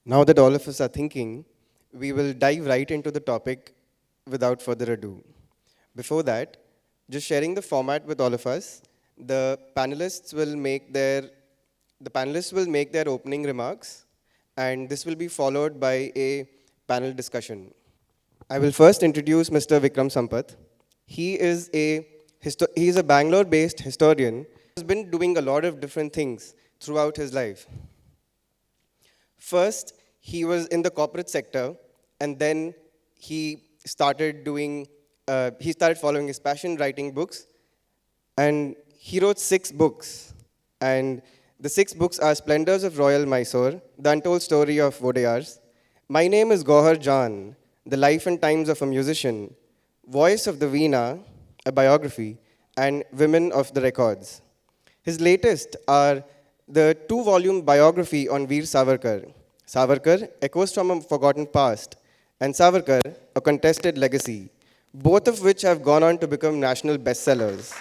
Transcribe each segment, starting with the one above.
Now that all of us are thinking, we will dive right into the topic without further ado. Before that, just sharing the format with all of us, the panelists will make their opening remarks, and this will be followed by a panel discussion. I will first introduce Mr. Vikram Sampath. He is a Bangalore-based historian who has been doing a lot of different things throughout his life. First, he was in the corporate sector, and then he he started following his passion, writing books, and he wrote 6 books. And the 6 books are Splendors of Royal Mysore, The Untold Story of Vodayars, My Name is Gohar Jan, The Life and Times of a Musician, Voice of the Veena, a biography, and Women of the Records. His latest are the 2-volume biography on Veer Savarkar, Savarkar, Echoes from a Forgotten Past, and Savarkar, A Contested Legacy, both of which have gone on to become national bestsellers.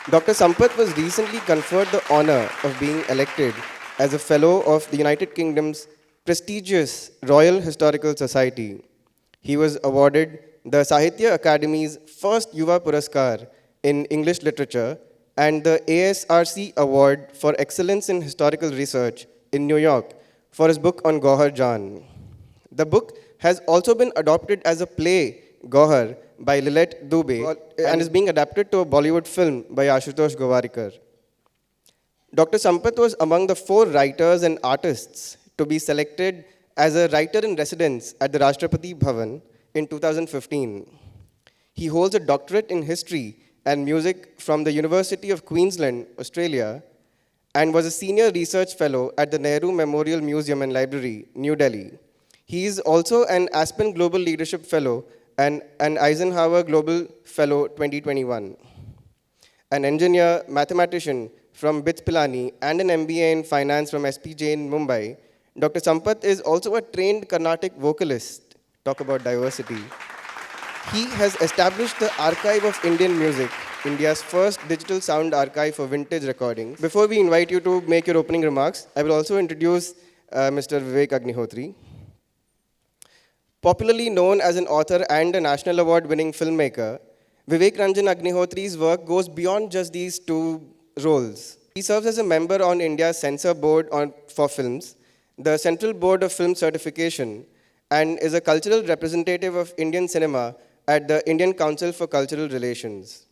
Dr. Sampath was recently conferred the honor of being elected as a Fellow of the United Kingdom's prestigious Royal Historical Society. He was awarded the Sahitya Academy's first Yuva Puraskar in English Literature and the ASRC Award for Excellence in Historical Research in New York for his book on Gohar Jan. The book has also been adopted as a play, Gohar, by Lilette Dubey, and is being adapted to a Bollywood film by Ashutosh Gowarikar. Dr. Sampath was among the 4 writers and artists to be selected as a writer in residence at the Rashtrapati Bhavan in 2015. He holds a doctorate in history and music from the University of Queensland, Australia, and was a senior research fellow at the Nehru Memorial Museum and Library, New Delhi. He is also an Aspen Global Leadership Fellow and an Eisenhower Global Fellow 2021. An engineer, mathematician from BITS Pilani, and an MBA in finance from SPJ in Mumbai, Dr. Sampath is also a trained Carnatic vocalist. Talk about diversity. He has established the Archive of Indian Music, India's first digital sound archive for vintage recordings. Before we invite you to make your opening remarks, I will also introduce Mr. Vivek Agnihothri. Popularly known as an author and a national award-winning filmmaker, Vivek Ranjan Agnihotri's work goes beyond just these 2 roles. He serves as a member on India's Censor Board for Films, the Central Board of Film Certification, and is a cultural representative of Indian cinema at the Indian Council for Cultural Relations.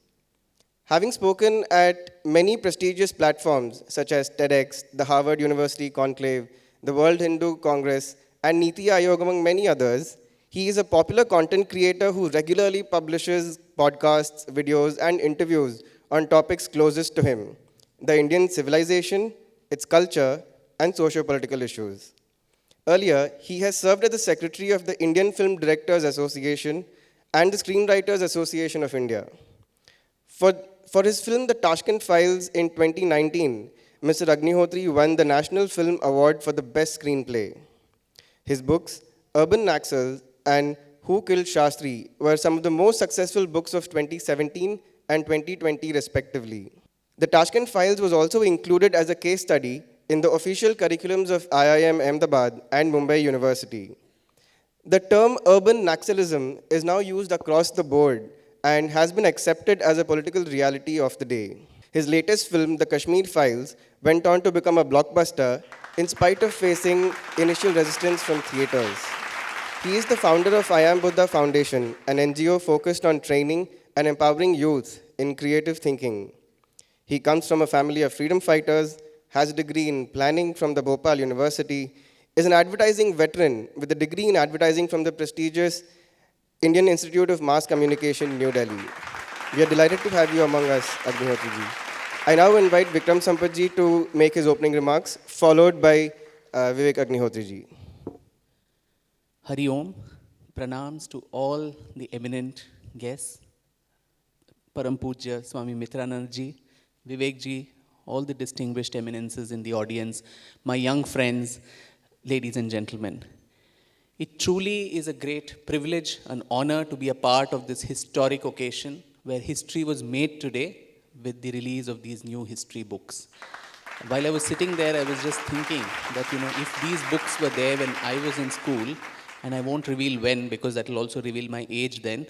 Having spoken at many prestigious platforms such as TEDx, the Harvard University Conclave, the World Hindu Congress, and Niti Aayog, among many others, he is a popular content creator who regularly publishes podcasts, videos, and interviews on topics closest to him: the Indian civilization, its culture, and socio-political issues. Earlier, he has served as the secretary of the Indian Film Directors Association and the Screenwriters Association of India. For his film, The Tashkent Files in 2019, Mr. Agnihotri won the National Film Award for the Best Screenplay. His books, Urban Naxals and Who Killed Shastri, were some of the most successful books of 2017 and 2020 respectively. The Tashkent Files was also included as a case study in the official curriculums of IIM Ahmedabad and Mumbai University. The term urban Naxalism is now used across the board and has been accepted as a political reality of the day. His latest film, The Kashmiri Files, went on to become a blockbuster in spite of facing initial resistance from theaters. He is the founder of I Am Buddha Foundation, an NGO focused on training and empowering youth in creative thinking. He comes from a family of freedom fighters, has a degree in planning from the Bhopal University, is an advertising veteran with a degree in advertising from the prestigious Indian Institute of Mass Communication, New Delhi. We are delighted to have you among us, Agnihothri ji. I now invite Vikram Sampath ji to make his opening remarks, followed by Vivek Agnihothri ji. Hari Om, pranams to all the eminent guests, Param Pujya Swami Mitranand ji, Vivek ji, all the distinguished eminences in the audience, my young friends, ladies and gentlemen. It truly is a great privilege and honor to be a part of this historic occasion where history was made today with the release of these new history books. While I was sitting there, I was just thinking that, if these books were there when I was in school, and I won't reveal when because that will also reveal my age then.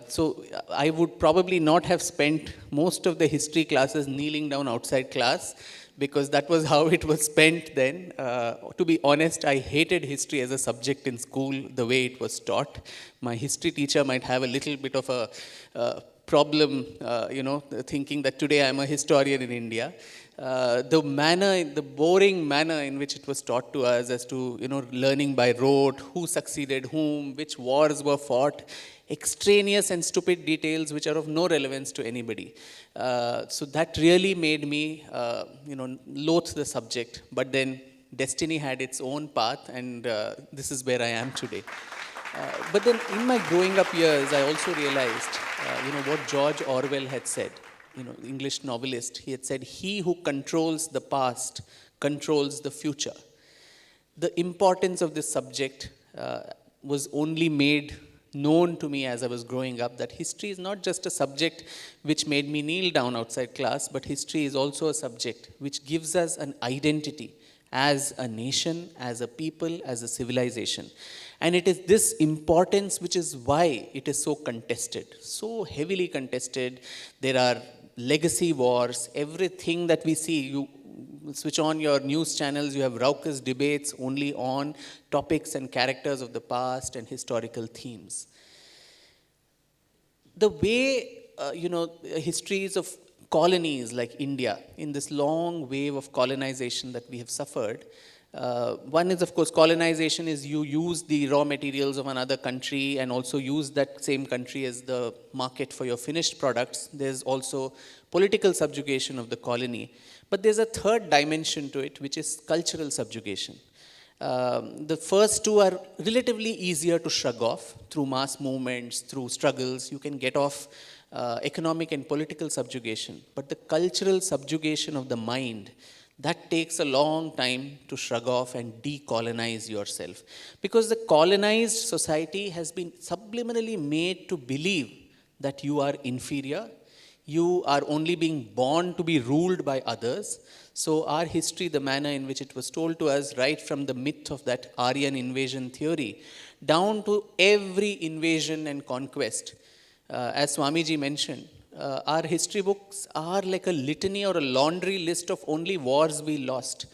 So I would probably not have spent most of the history classes kneeling down outside class because that was how it was spent then. To be honest, I hated history as a subject in school, the way it was taught. My history teacher might have a little bit of a problem, thinking that today I'm a historian in India. The boring manner in which it was taught to us as to, learning by rote, who succeeded whom, which wars were fought, extraneous and stupid details which are of no relevance to anybody. So that really made me, loathe the subject. But then destiny had its own path, and this is where I am today. But then in my growing up years, I also realized, what George Orwell had said, English novelist. He had said, "He who controls the past controls the future." The importance of this subject was only made known to me as I was growing up, that history is not just a subject which made me kneel down outside class, but history is also a subject which gives us an identity as a nation, as a people, as a civilization. And it is this importance which is why it is so contested, so heavily contested. There are legacy wars, everything that we see. You switch on your news channels, you have raucous debates only on topics and characters of the past and historical themes. The way, histories of colonies like India, in this long wave of colonization that we have suffered, one is, of course, colonization is you use the raw materials of another country and also use that same country as the market for your finished products. There's also political subjugation of the colony. But there's a third dimension to it, which is cultural subjugation. The first two are relatively easier to shrug off through mass movements, through struggles. You can get off economic and political subjugation. But the cultural subjugation of the mind, that takes a long time to shrug off and decolonize yourself. Because the colonized society has been subliminally made to believe that you are inferior, you are only being born to be ruled by others. So our history, the manner in which it was told to us, right from the myth of that Aryan invasion theory, down to every invasion and conquest, as Swamiji mentioned, our history books are like a litany or a laundry list of only wars we lost.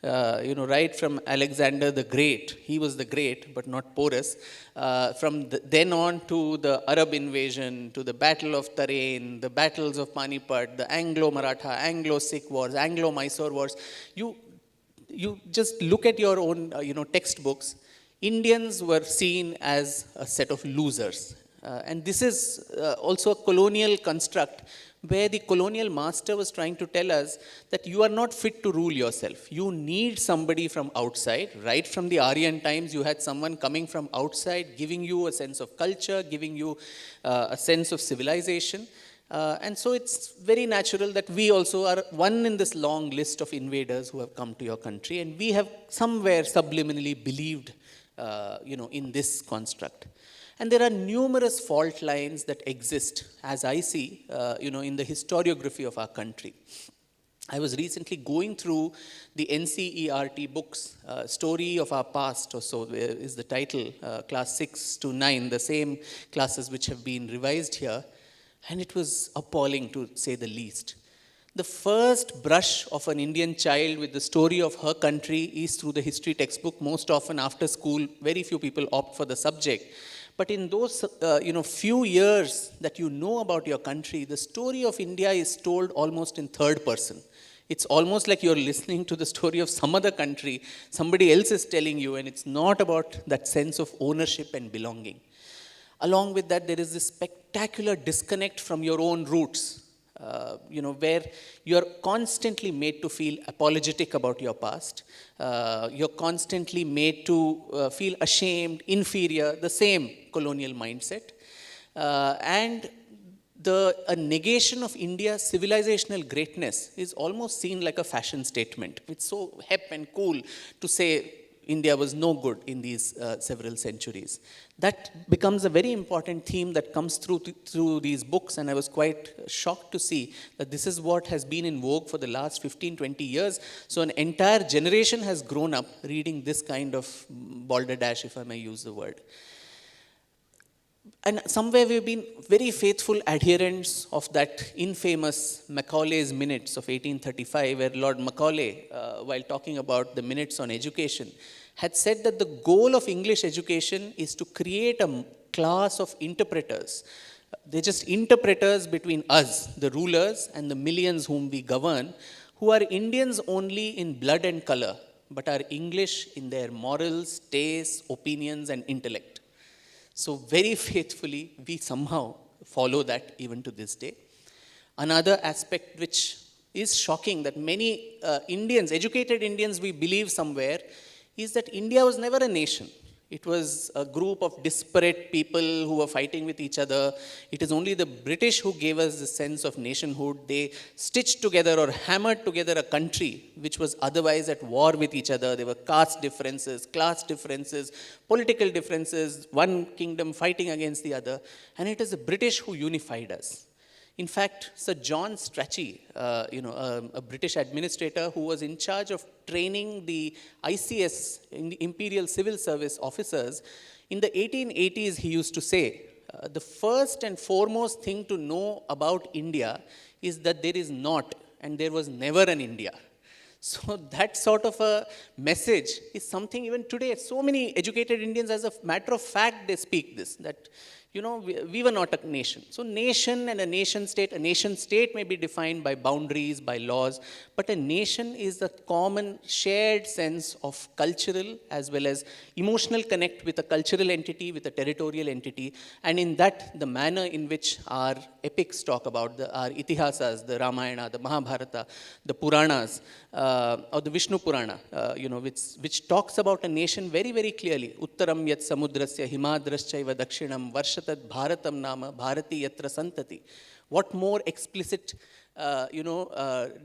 Right from Alexander the Great, he was the great, but not porous. Then on to the Arab invasion, to the Battle of Tarain, the battles of Panipat, the Anglo-Maratha, Anglo-Sikh wars, Anglo-Mysore wars. You just look at your own, textbooks. Indians were seen as a set of losers. And this is also a colonial construct where the colonial master was trying to tell us that you are not fit to rule yourself. You need somebody from outside. Right from the Aryan times, you had someone coming from outside, giving you a sense of culture, giving you a sense of civilization. And so it's very natural that we also are one in this long list of invaders who have come to your country. And we have somewhere subliminally believed, in this construct. And there are numerous fault lines that exist, as I see, in the historiography of our country. I was recently going through the NCERT books, Story of Our Past or so is the title, class 6 to 9, the same classes which have been revised here. And it was appalling, to say the least. The first brush of an Indian child with the story of her country is through the history textbook. Most often after school, very few people opt for the subject. But in those, few years that you know about your country, the story of India is told almost in third person. It's almost like you're listening to the story of some other country. Somebody else is telling you, and it's not about that sense of ownership and belonging. Along with that, there is this spectacular disconnect from your own roots. Where you're constantly made to feel apologetic about your past. You're constantly made to feel ashamed, inferior, the same colonial mindset. And a negation of India's civilizational greatness is almost seen like a fashion statement. It's so hip and cool to say, India was no good in these several centuries. That becomes a very important theme that comes through these books, and I was quite shocked to see that this is what has been in vogue for the last 15, 20 years. So an entire generation has grown up reading this kind of balderdash, if I may use the word. And somewhere we've been very faithful adherents of that infamous Macaulay's Minutes of 1835, where Lord Macaulay, while talking about the minutes on education, had said that the goal of English education is to create a class of interpreters. They're just interpreters between us, the rulers, and the millions whom we govern, who are Indians only in blood and color, but are English in their morals, tastes, opinions, and intellect. So very faithfully, we somehow follow that even to this day. Another aspect which is shocking that many Indians, educated Indians, we believe somewhere, is that India was never a nation. It was a group of disparate people who were fighting with each other. It is only the British who gave us the sense of nationhood. They stitched together or hammered together a country which was otherwise at war with each other. There were caste differences, class differences, political differences, one kingdom fighting against the other. And it is the British who unified us. In fact, Sir John Strachey, a British administrator who was in charge of training the ICS, in the Imperial Civil Service officers, in the 1880s he used to say, the first and foremost thing to know about India is that there is not and there was never an India. So that sort of a message is something even today, so many educated Indians, as a matter of fact, they speak this, that we were not a nation. So nation and a nation state may be defined by boundaries, by laws, but a nation is the common shared sense of cultural as well as emotional connect with a cultural entity, with a territorial entity, and in that, the manner in which our epics talk about, our itihasas, the Ramayana, the Mahabharata, the Puranas, or the Vishnu Purana, which talks about a nation very, very clearly. Uttaram yat samudrasya himadraschaiva dakshinam varshatat bharatam nama bharati yatra santati. What more explicit,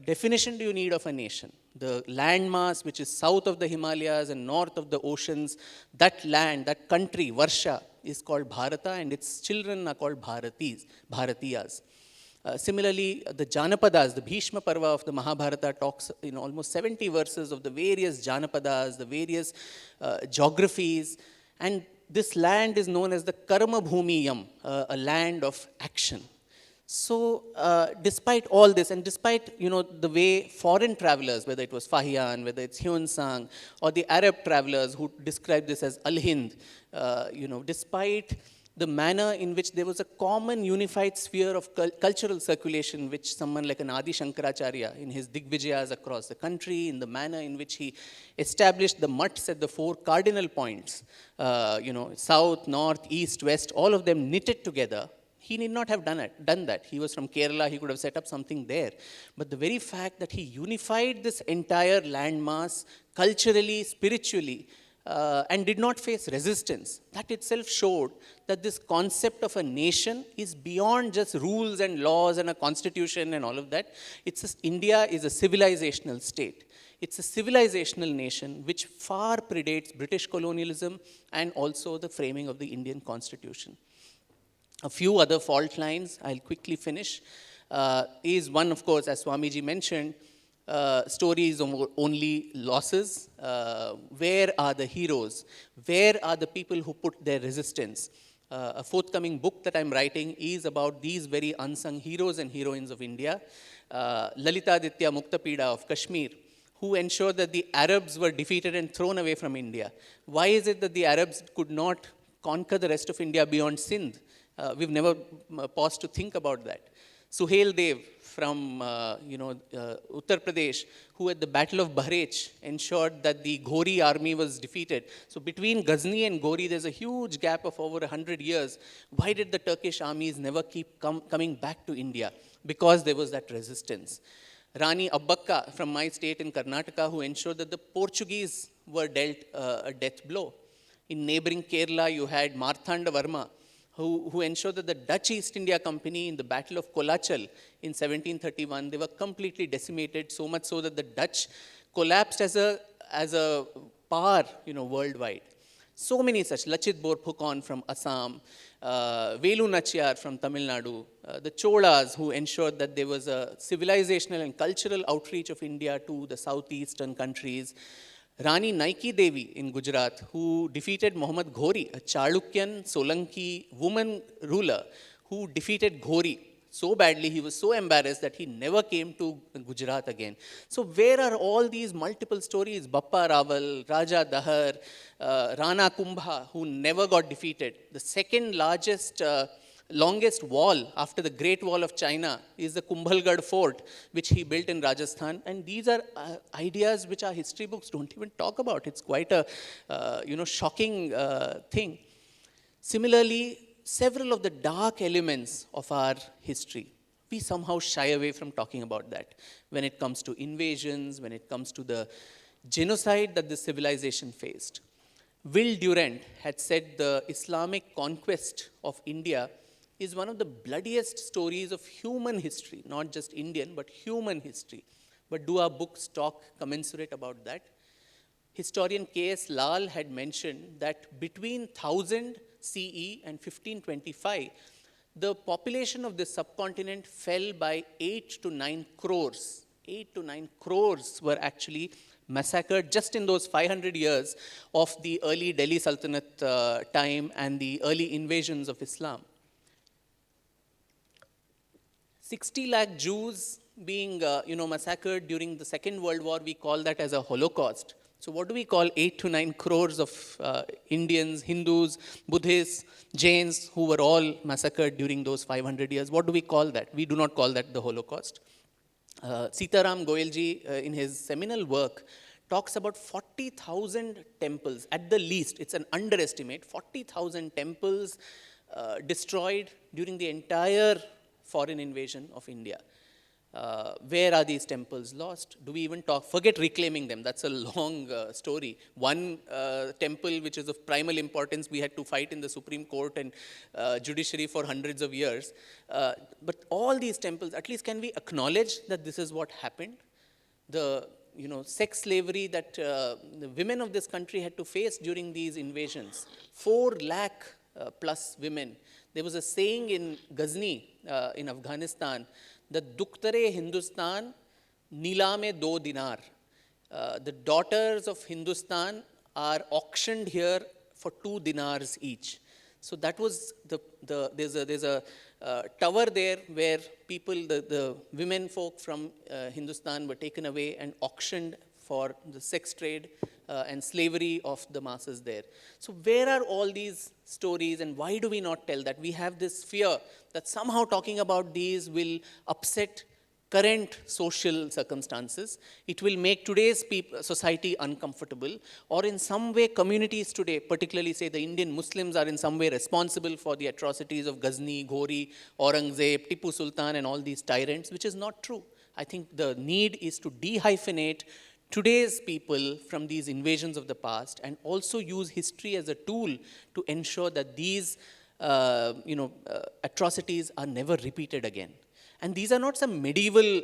definition do you need of a nation? The landmass which is south of the Himalayas and north of the oceans, that land, that country, Varsha, is called Bharata, and its children are called Bharatiyas. Similarly, the Janapadas, the Bhishma Parva of the Mahabharata talks in almost 70 verses of the various Janapadas, the various geographies, and this land is known as the Karma Bhumiyam, a land of action. So, despite all this, and despite the way foreign travelers, whether it was Fahiyan, whether it's Hyun Sang, or the Arab travelers who describe this as Al-Hind, despite the manner in which there was a common unified sphere of cultural circulation, which someone like an Adi Shankaracharya in his Digvijayas across the country, in the manner in which he established the mutts at the 4 cardinal points, south, north, east, west, all of them knitted together. He need not have done that. He was from Kerala, he could have set up something there. But the very fact that he unified this entire landmass culturally, spiritually, and did not face resistance, that itself showed that this concept of a nation is beyond just rules and laws and a constitution and all of that. India is a civilizational state. It's a civilizational nation which far predates British colonialism and also the framing of the Indian constitution. A few other fault lines, I'll quickly finish, is one, of course, as Swamiji mentioned, stories of only losses. Where are the heroes? Where are the people who put their resistance? A forthcoming book that I'm writing is about these very unsung heroes and heroines of India. Lalitaditya Muktapida of Kashmir, who ensured that the Arabs were defeated and thrown away from India. Why is it that the Arabs could not conquer the rest of India beyond Sindh? We've never paused to think about that. Suhail Dev from Uttar Pradesh, who at the Battle of Bharech ensured that the Ghori army was defeated. So between Ghazni and Ghori, there's a huge gap of over 100 years. Why did the Turkish armies never keep coming back to India? Because there was that resistance. Rani Abbakka from my state in Karnataka, who ensured that the Portuguese were dealt a death blow. In neighboring Kerala, you had Marthanda Varma, who ensured that the Dutch East India Company in the Battle of Kolachal in 1731, they were completely decimated, so much so that the Dutch collapsed as a par, worldwide. So many such, Lachit Borphukan from Assam, Velu Nachiyar from Tamil Nadu, the Cholas who ensured that there was a civilizational and cultural outreach of India to the southeastern countries. Rani Naiki Devi in Gujarat, who defeated Muhammad Ghori, a Chalukyan Solanki woman ruler, who defeated Ghori so badly, he was so embarrassed that he never came to Gujarat again. So where are all these multiple stories? Bappa Raval, Raja Dahar, Rana Kumbha, who never got defeated. The second largest, longest wall after the Great Wall of China is the Kumbhalgarh Fort, which he built in Rajasthan. And these are ideas which our history books don't even talk about. It's quite a, shocking thing. Similarly, several of the dark elements of our history, we somehow shy away from talking about that. When it comes to invasions, when it comes to the genocide that the civilization faced. Will Durant had said the Islamic conquest of India is one of the bloodiest stories of human history, not just Indian, but human history. But do our books talk commensurate about that? Historian K.S. Lal had mentioned that between 1000 CE and 1525, the population of this subcontinent fell by 8 to 9 crores. 8 to 9 crores were actually massacred just in those 500 years of the early Delhi Sultanate time and the early invasions of Islam. 60 lakh Jews being massacred during the Second World War, we call that as a Holocaust. So what do we call 8 to 9 crores of Indians, Hindus, Buddhists, Jains who were all massacred during those 500 years? What do we call that? We do not call that the Holocaust. Sitaram Goyalji, in his seminal work, talks about 40,000 temples, at the least, it's an underestimate, 40,000 temples destroyed during the entire foreign invasion of India. Where are these temples lost? Do we even talk? Forget reclaiming them. That's a long story. One temple which is of primal importance, we had to fight in the Supreme Court and judiciary for hundreds of years. But all these temples, at least can we acknowledge that this is what happened? The sex slavery that the women of this country had to face during these invasions. 4 lakh plus women. There was a saying in Ghazni in Afghanistan, the Duktare Hindustan, Nilame do dinar. The daughters of Hindustan are auctioned here for 2 dinars each. So that was there's a tower there where people, the women folk from Hindustan were taken away and auctioned for the sex trade and slavery of the masses there. So where are all these stories and why do we not tell that? We have this fear that somehow talking about these will upset current social circumstances. It will make today's society uncomfortable, or in some way communities today, particularly say the Indian Muslims, are in some way responsible for the atrocities of Ghazni, Ghori, Aurangzeb, Tipu Sultan and all these tyrants, which is not true. I think the need is to dehyphenate today's people from these invasions of the past and also use history as a tool to ensure that these atrocities are never repeated again. And these are not some medieval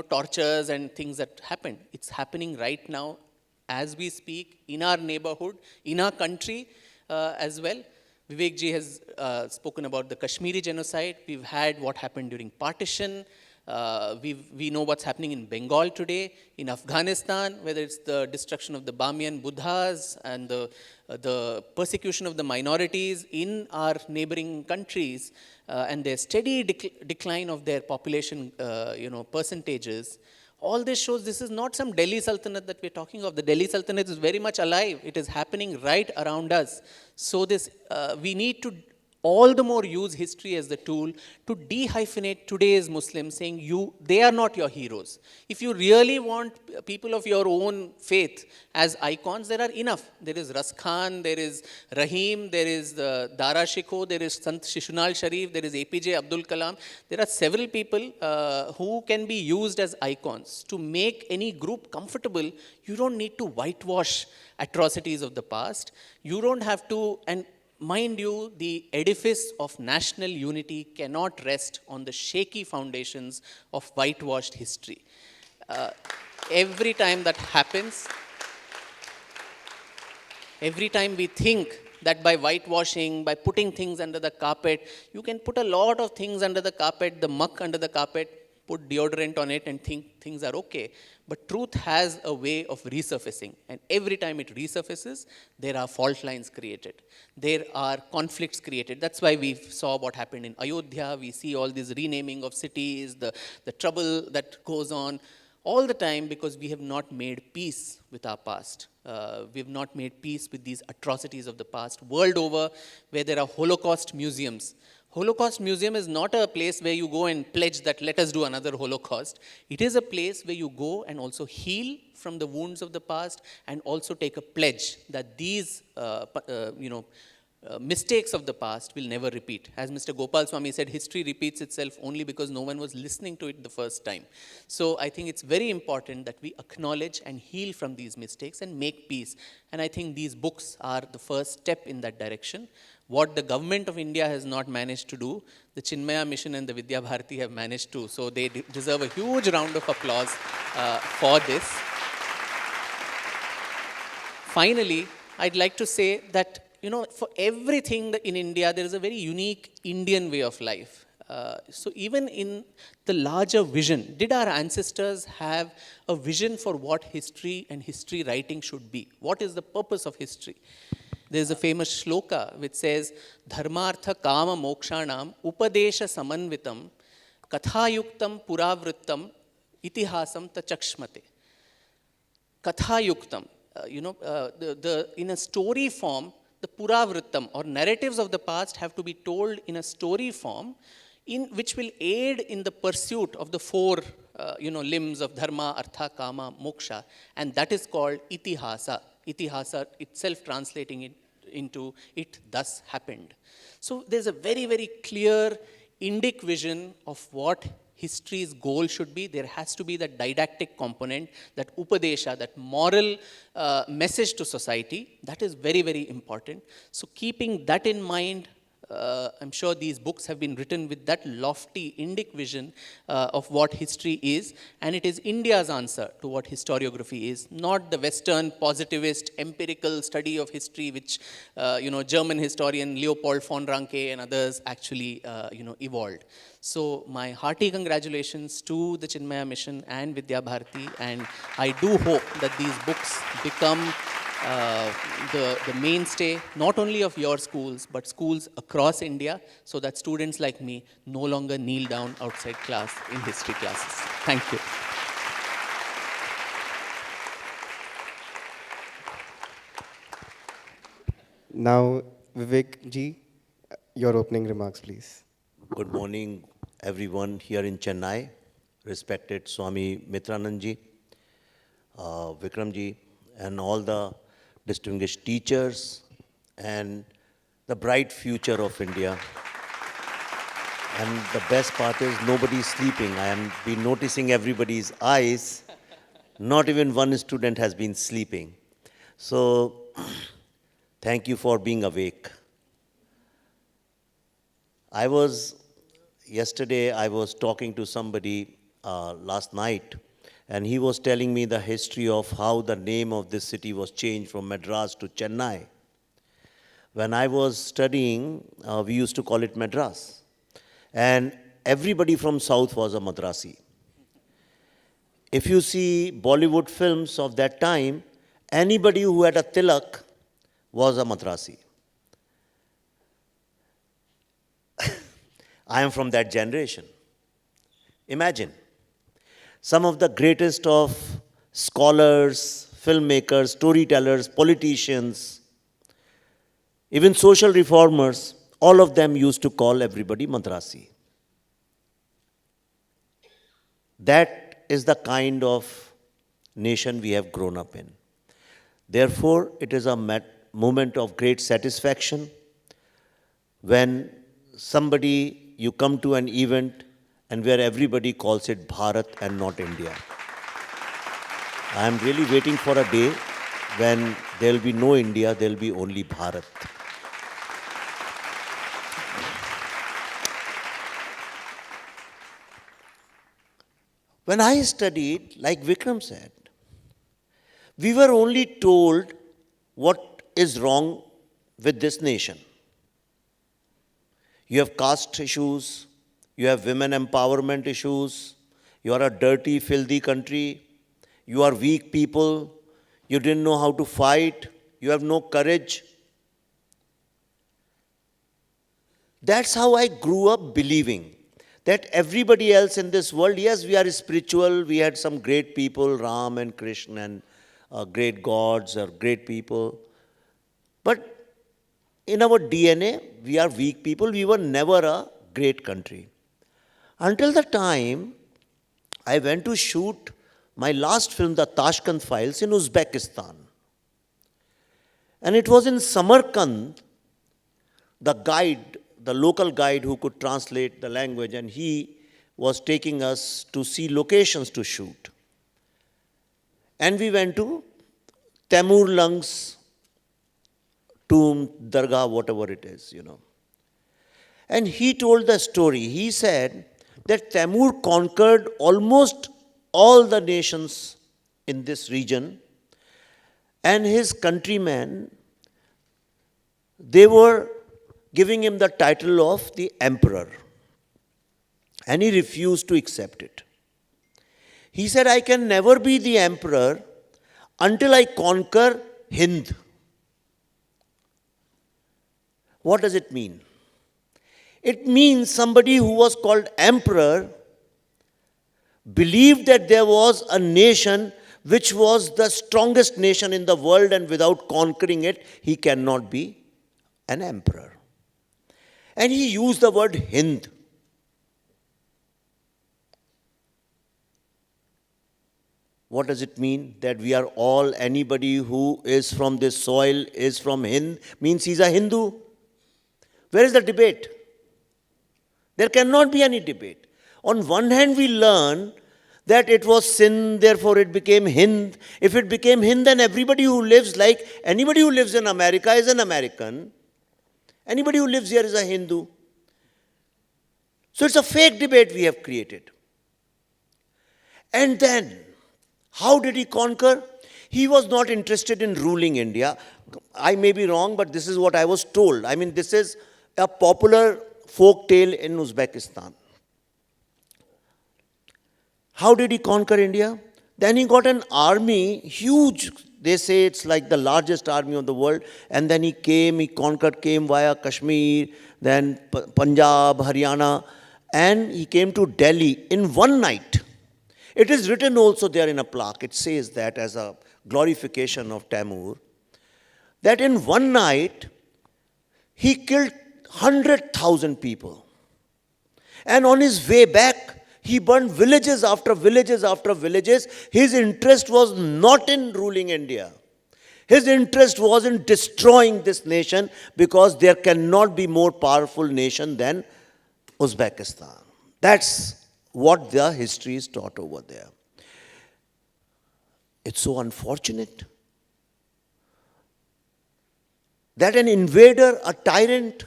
tortures and things that happened. It's happening right now as we speak in our neighborhood, in our country as well. Vivek ji has spoken about the Kashmiri Genocide. We've had what happened during partition. We know what's happening in Bengal today, in Afghanistan, whether it's the destruction of the Bamiyan Buddhas and the persecution of the minorities in our neighboring countries, and their steady decline of their population, percentages. All this shows this is not some Delhi Sultanate that we're talking of. The Delhi Sultanate is very much alive. It is happening right around us. So we need to all the more use history as the tool to dehyphenate today's Muslims, saying they are not your heroes. If you really want people of your own faith as icons, there are enough. There is Ras Khan, there is Rahim, there is Dara Shikoh, there is Sant Shishunal Sharif, there is APJ Abdul Kalam. There are several people who can be used as icons. To make any group comfortable, you don't need to whitewash atrocities of the past. You don't have to, and mind you, the edifice of national unity cannot rest on the shaky foundations of whitewashed history. Every time that happens, Every time we think that by whitewashing, by putting things under the carpet, you can put a lot of things under the carpet, the muck under the carpet, put deodorant on it and think things are okay. But truth has a way of resurfacing. And every time it resurfaces, there are fault lines created. There are conflicts created. That's why we saw what happened in Ayodhya. We see all this renaming of cities, the trouble that goes on all the time because we have not made peace with our past. We have not made peace with these atrocities of the past. World over, where there are Holocaust museums. Holocaust Museum is not a place where you go and pledge that let us do another Holocaust. It is a place where you go and also heal from the wounds of the past and also take a pledge that these mistakes of the past will never repeat. As Mr. Gopal Swami said, history repeats itself only because no one was listening to it the first time. So I think it's very important that we acknowledge and heal from these mistakes and make peace. And I think these books are the first step in that direction. What the government of India has not managed to do, the Chinmaya Mission and the Vidya Bharati have managed to. So they deserve a huge round of applause for this. Finally, I'd like to say that, for everything in India, there is a very unique Indian way of life. So even in the larger vision, did our ancestors have a vision for what history and history writing should be? What is the purpose of history? There's a famous shloka which says, Dharmartha kama mokshanam upadesha samanvitam kathayuktam puravrittam itihasam tachakshmate. Kathayuktam, in a story form, the puravrittam or narratives of the past have to be told in a story form in which will aid in the pursuit of the four limbs of dharma, artha, kama, moksha, and that is called itihasa. Itihasa itself translating it into it thus happened. So there's a very, very clear Indic vision of what history's goal should be. There has to be that didactic component, that upadesha, that moral message to society. That is very, very important. So keeping that in mind, I'm sure these books have been written with that lofty Indic vision of what history is, and it is India's answer to what historiography is, not the Western positivist empirical study of history which German historian Leopold von Ranke and others actually evolved. So my hearty congratulations to the Chinmaya Mission and Vidya Bharati, and I do hope that these books become the mainstay not only of your schools but schools across India, so that students like me no longer kneel down outside class in history classes. Thank you. Now, Vivek ji, your opening remarks, please. Good morning, everyone here in Chennai, respected Swami Mitranand ji, Vikram ji, and all the distinguished teachers, and the bright future of India. And the best part is nobody's sleeping. I am been noticing everybody's eyes. Not even one student has been sleeping. So thank you for being awake. Yesterday I was talking to somebody last night, and he was telling me the history of how the name of this city was changed from Madras to Chennai. When I was studying, we used to call it Madras. And everybody from South was a Madrasi. If you see Bollywood films of that time, anybody who had a tilak was a Madrasi. I am from that generation. Imagine. Some of the greatest of scholars, filmmakers, storytellers, politicians, even social reformers, all of them used to call everybody Madrasi. That is the kind of nation we have grown up in. Therefore, it is a moment of great satisfaction when you come to an event and where everybody calls it Bharat and not India. I am really waiting for a day when there will be no India, there will be only Bharat. When I studied, like Vikram said, we were only told what is wrong with this nation. You have caste issues, you have women empowerment issues, you are a dirty, filthy country, you are weak people, you didn't know how to fight, you have no courage. That's how I grew up believing that everybody else in this world, yes, we are spiritual, we had some great people, Ram and Krishna and great gods or great people. But in our DNA, we are weak people, we were never a great country. Until the time I went to shoot my last film, The Tashkent Files, in Uzbekistan. And it was in Samarkand, the guide, the local guide who could translate the language, and he was taking us to see locations to shoot. And we went to Temur Lung's tomb, Dargah, whatever it is, And he told the story. He said that Temur conquered almost all the nations in this region, and his countrymen, they were giving him the title of the emperor. And he refused to accept it. He said, I can never be the emperor until I conquer Hind. What does it mean? It means somebody who was called emperor believed that there was a nation which was the strongest nation in the world, and without conquering it, he cannot be an emperor. And he used the word Hind. What does it mean? That we are all, anybody who is from this soil is from Hind, means he's a Hindu. Where is the debate? There cannot be any debate. On one hand, we learn that it was sin, therefore it became Hind. If it became Hind, then everybody who lives, like anybody who lives in America is an American. Anybody who lives here is a Hindu. So it's a fake debate we have created. And then, how did he conquer? He was not interested in ruling India. I may be wrong, but this is what I was told. I mean, this is a popular folk tale in Uzbekistan. How did he conquer India? Then he got an army, huge. They say it's like the largest army of the world. And then he conquered, came via Kashmir, then Punjab, Haryana, and he came to Delhi in one night. It is written also there in a plaque. It says that as a glorification of Temur, that in one night, he killed 100,000 people. And on his way back, he burned villages after villages after villages. His interest was not in ruling India. His interest was in destroying this nation, because there cannot be more powerful nation than Uzbekistan. That's what the history is taught over there. It's so unfortunate that an invader, a tyrant,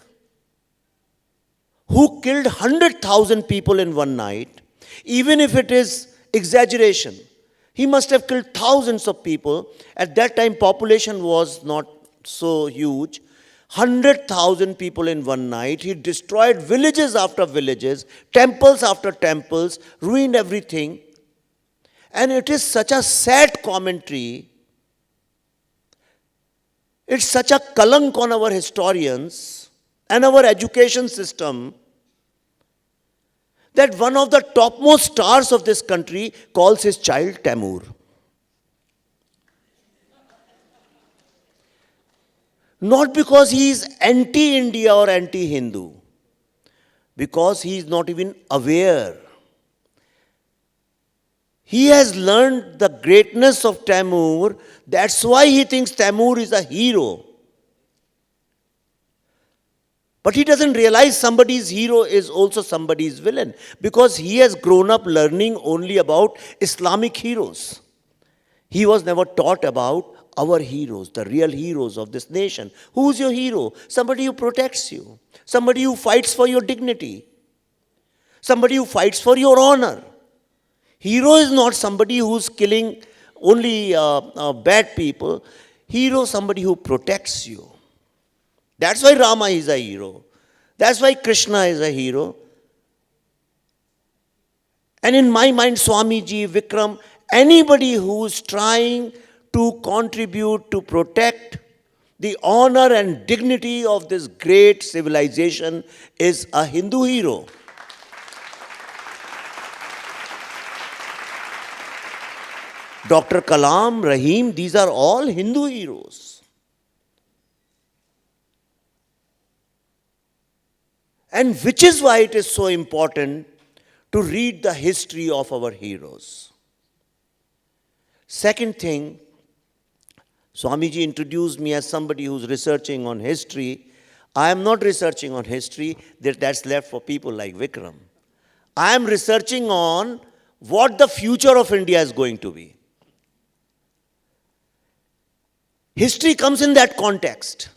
who killed 100,000 people in one night, even if it is exaggeration, he must have killed thousands of people. At that time, population was not so huge. 100,000 people in one night. He destroyed villages after villages, temples after temples, ruined everything. And it is such a sad commentary. It's such a kalank on our historians and our education system that one of the topmost stars of this country calls his child Temur. Not because he is anti-India or anti-Hindu, because he is not even aware. He has learned the greatness of Temur. That's why he thinks Temur is a hero. But he doesn't realize somebody's hero is also somebody's villain, because he has grown up learning only about Islamic heroes. He was never taught about our heroes, the real heroes of this nation. Who's your hero? Somebody who protects you. Somebody who fights for your dignity. Somebody who fights for your honor. Hero is not somebody who's killing only bad people. Hero, somebody who protects you. That's why Rama is a hero. That's why Krishna is a hero. And in my mind, Swamiji, Vikram, anybody who's trying to contribute to protect the honor and dignity of this great civilization is a Hindu hero. Dr. Kalam, Rahim, these are all Hindu heroes. And which is why it is so important to read the history of our heroes. Second thing, Swamiji introduced me as somebody who's researching on history. I am not researching on history, that's left for people like Vikram. I am researching on what the future of India is going to be. History comes in that context.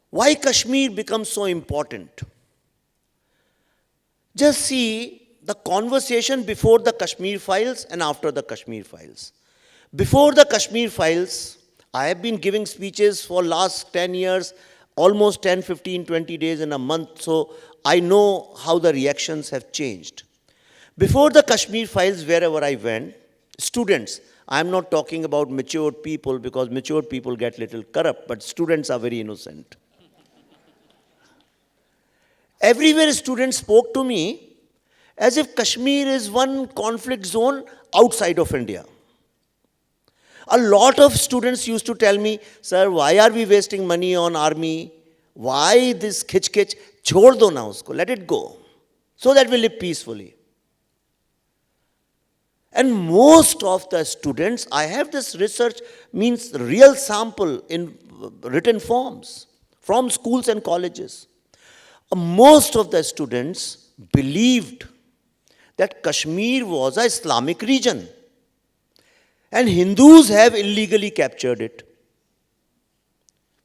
Why Kashmir becomes so important? Just see the conversation before the Kashmir files and after the Kashmir files. Before the Kashmir files, I have been giving speeches for last 10 years, almost 10, 15, 20 days in a month, so I know how the reactions have changed. Before the Kashmir files, wherever I went, students, I am not talking about matured people because matured people get little corrupt, but students are very innocent. Everywhere students spoke to me as if Kashmir is one conflict zone outside of India. A lot of students used to tell me, sir, why are we wasting money on army? Why this khich-khich? Chhod do na usko, let it go, so that we live peacefully. And most of the students, I have this research, means real sample in written forms from schools and colleges. Most of the students believed that Kashmir was an Islamic region and Hindus have illegally captured it,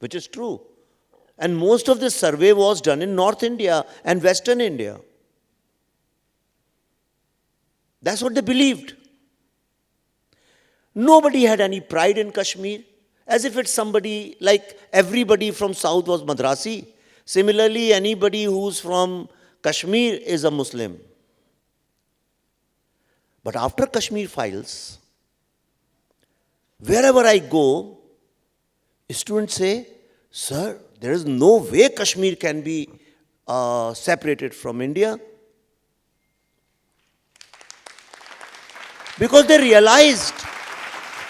which is true. And most of this survey was done in North India and Western India. That's what they believed. Nobody had any pride in Kashmir, as if it's somebody like everybody from South was Madrasi. Similarly, anybody who's from Kashmir is a Muslim. But after Kashmir files, wherever I go, students say, sir, there is no way Kashmir can be separated from India. Because they realized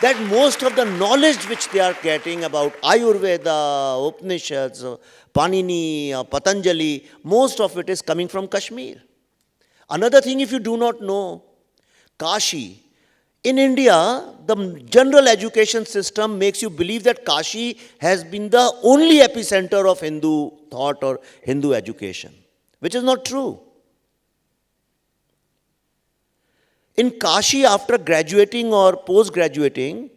that most of the knowledge which they are getting about Ayurveda, Upanishads, Panini, Patanjali, most of it is coming from Kashmir. Another thing, if you do not know, Kashi. In India, the general education system makes you believe that Kashi has been the only epicenter of Hindu thought or Hindu education, which is not true. In Kashi, after graduating or post-graduating,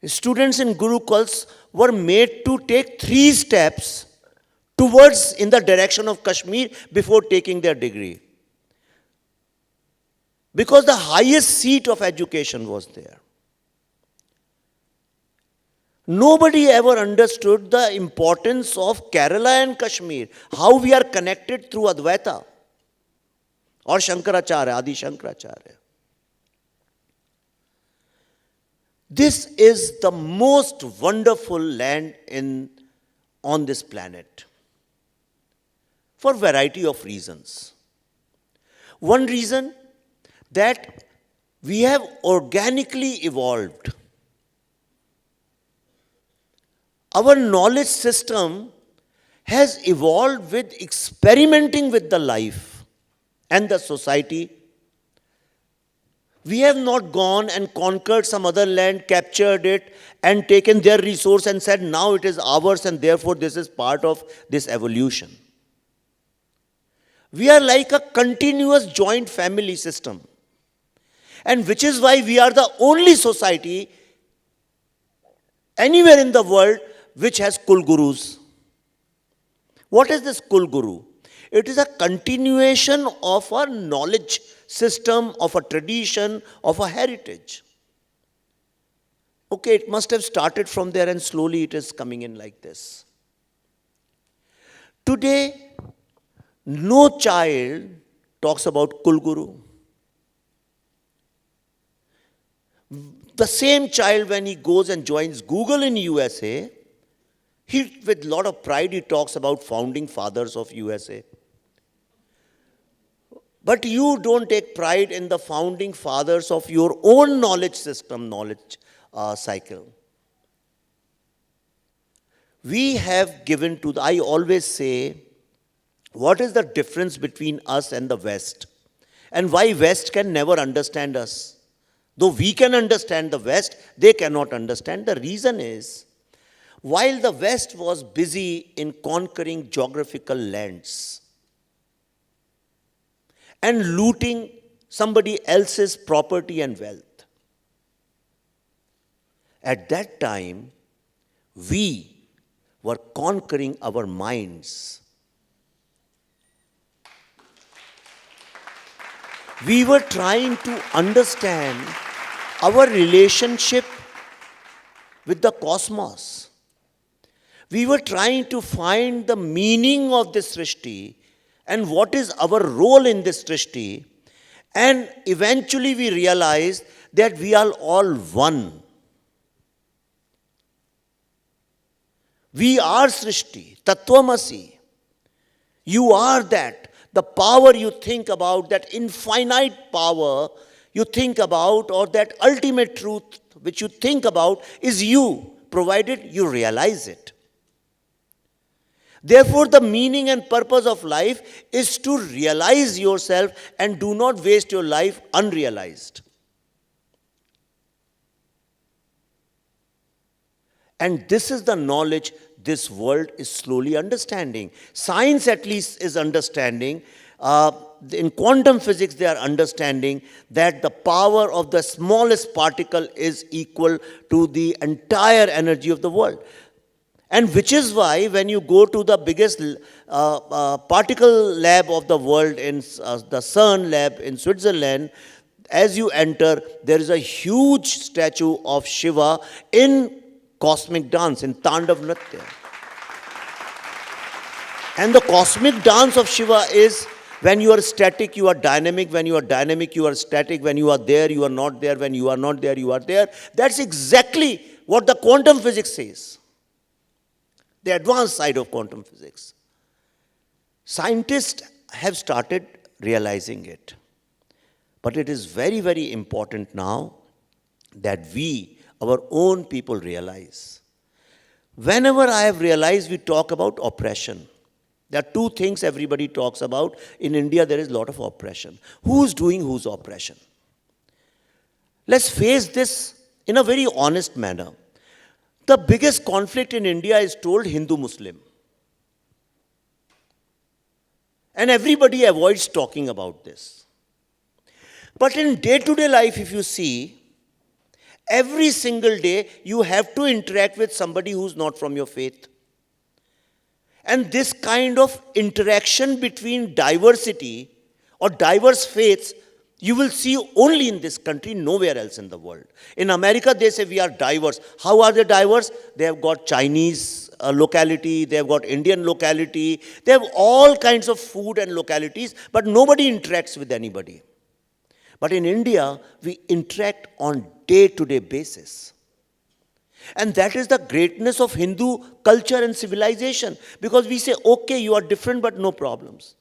students in Gurukuls were made to take 3 steps towards in the direction of Kashmir before taking their degree. Because the highest seat of education was there. Nobody ever understood the importance of Kerala and Kashmir, how we are connected through Advaita or Shankaracharya, Adi Shankaracharya. This is the most wonderful land on this planet for a variety of reasons. One reason, that we have organically evolved. Our knowledge system has evolved with experimenting with the life and the society. We have not gone and conquered some other land, captured it, and taken their resource and said, now it is ours and therefore this is part of this evolution. We are like a continuous joint family system. And which is why we are the only society anywhere in the world which has Kul Gurus. What is this Kul Guru? It is a continuation of a knowledge system, of a tradition, of a heritage. Okay, it must have started from there and slowly it is coming in like this. Today, no child talks about Kulguru. The same child, when he goes and joins Google in USA, he, with a lot of pride, he talks about founding fathers of USA. But you don't take pride in the founding fathers of your own knowledge system, knowledge cycle. We have given to I always say, what is the difference between us and the West? And why West can never understand us? Though we can understand the West, they cannot understand. The reason is, while the West was busy in conquering geographical lands and looting somebody else's property and wealth, at that time, we were conquering our minds. We were trying to understand our relationship with the cosmos. We were trying to find the meaning of this Srishti and what is our role in this Srishti. And eventually we realized that we are all one. We are Srishti, Tattvamasi. You are that. The power you think about, that infinite power you think about, or that ultimate truth which you think about is you, provided you realize it. Therefore, the meaning and purpose of life is to realize yourself and do not waste your life unrealized. And this is the knowledge this world is slowly understanding. Science at least is understanding. In quantum physics they are understanding that the power of the smallest particle is equal to the entire energy of the world. And which is why when you go to the biggest particle lab of the world, in the CERN lab in Switzerland, as you enter, there is a huge statue of Shiva in cosmic dance, in Tandav Nritya. And the cosmic dance of Shiva is, when you are static, you are dynamic. When you are dynamic, you are static. When you are there, you are not there. When you are not there, you are there. That's exactly what the quantum physics says. The advanced side of quantum physics. Scientists have started realizing it. But it is very, very important now that we, our own people, realize. Whenever I have realized, we talk about oppression. There are two things everybody talks about. In India, there is a lot of oppression. Who's doing whose oppression? Let's face this in a very honest manner. The biggest conflict in India is told Hindu-Muslim. And everybody avoids talking about this. But in day-to-day life, if you see, every single day you have to interact with somebody who's not from your faith. And this kind of interaction between diversity or diverse faiths, you will see only in this country, nowhere else in the world. In America, they say we are diverse. How are they diverse? They have got Chinese locality, they have got Indian locality, they have all kinds of food and localities, but nobody interacts with anybody. But in India, we interact on day-to-day basis. And that is the greatness of Hindu culture and civilization. Because we say, okay, you are different, but no problems.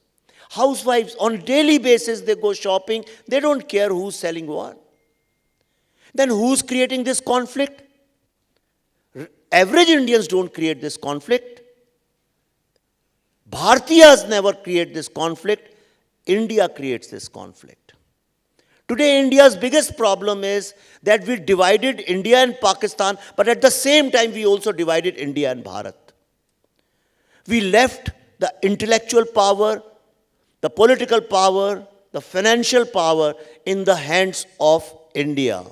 Housewives, on daily basis, they go shopping. They don't care who's selling what. Then who's creating this conflict? Average Indians don't create this conflict. Bharatiyas never create this conflict. India creates this conflict. Today, India's biggest problem is that we divided India and Pakistan, but at the same time, we also divided India and Bharat. We left the intellectual power, the political power, the financial power in the hands of India.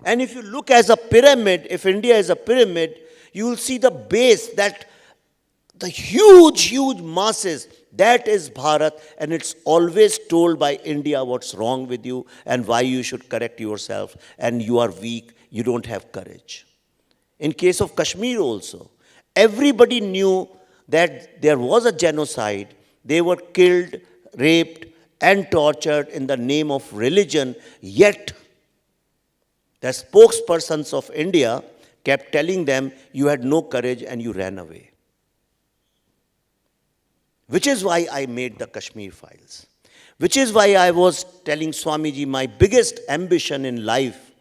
And if you look as a pyramid, if India is a pyramid, you will see the base, that the huge, huge masses, That is Bharat, and it's always told by India what's wrong with you and why you should correct yourself, and you are weak, you don't have courage. In case of Kashmir also, everybody knew that there was a genocide. They were killed, raped, and tortured in the name of religion, yet the spokespersons of India kept telling them, you had no courage and you ran away. Which is why I made the Kashmir Files. Which is why I was telling Swamiji, my biggest ambition in life,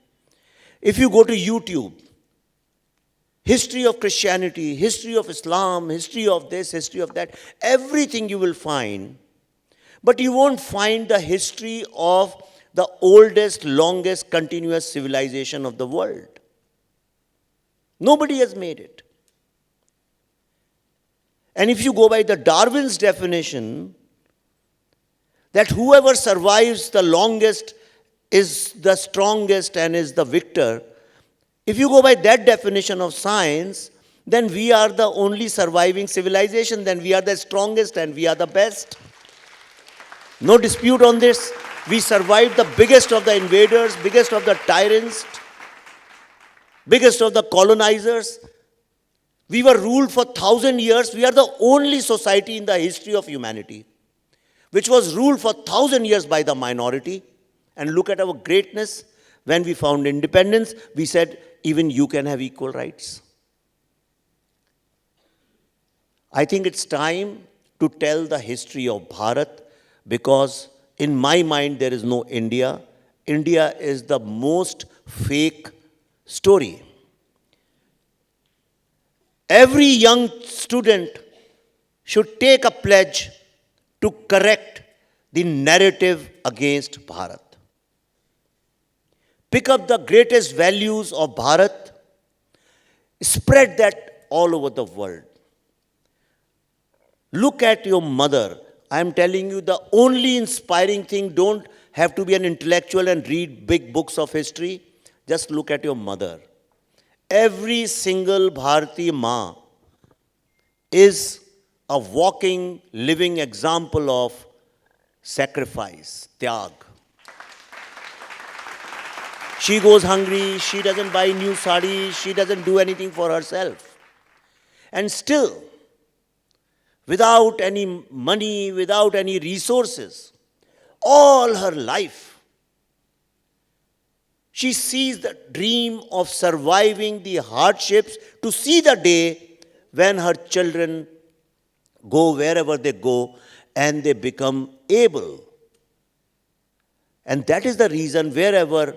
if you go to YouTube, history of Christianity, history of Islam, history of this, history of that, everything you will find, but you won't find the history of the oldest, longest, continuous civilization of the world. Nobody has made it. And if you go by the Darwin's definition, that whoever survives the longest is the strongest and is the victor, if you go by that definition of science, then we are the only surviving civilization, then we are the strongest and we are the best. No dispute on this. We survived the biggest of the invaders, biggest of the tyrants, biggest of the colonizers. We were ruled for 1,000 years. We are the only society in the history of humanity which was ruled for 1,000 years by the minority. And look at our greatness. When we found independence, we said, even you can have equal rights. I think it's time to tell the history of Bharat, because in my mind there is no India. India is the most fake story. Every young student should take a pledge to correct the narrative against Bharat. Pick up the greatest values of Bharat, spread that all over the world. Look at your mother. I am telling you, the only inspiring thing, don't have to be an intellectual and read big books of history. Just look at your mother. Every single Bharatiya Ma is a walking, living example of sacrifice, tyag. She goes hungry, she doesn't buy new sari, she doesn't do anything for herself. And still, without any money, without any resources, all her life, she sees the dream of surviving the hardships to see the day when her children go wherever they go and they become able. And that is the reason wherever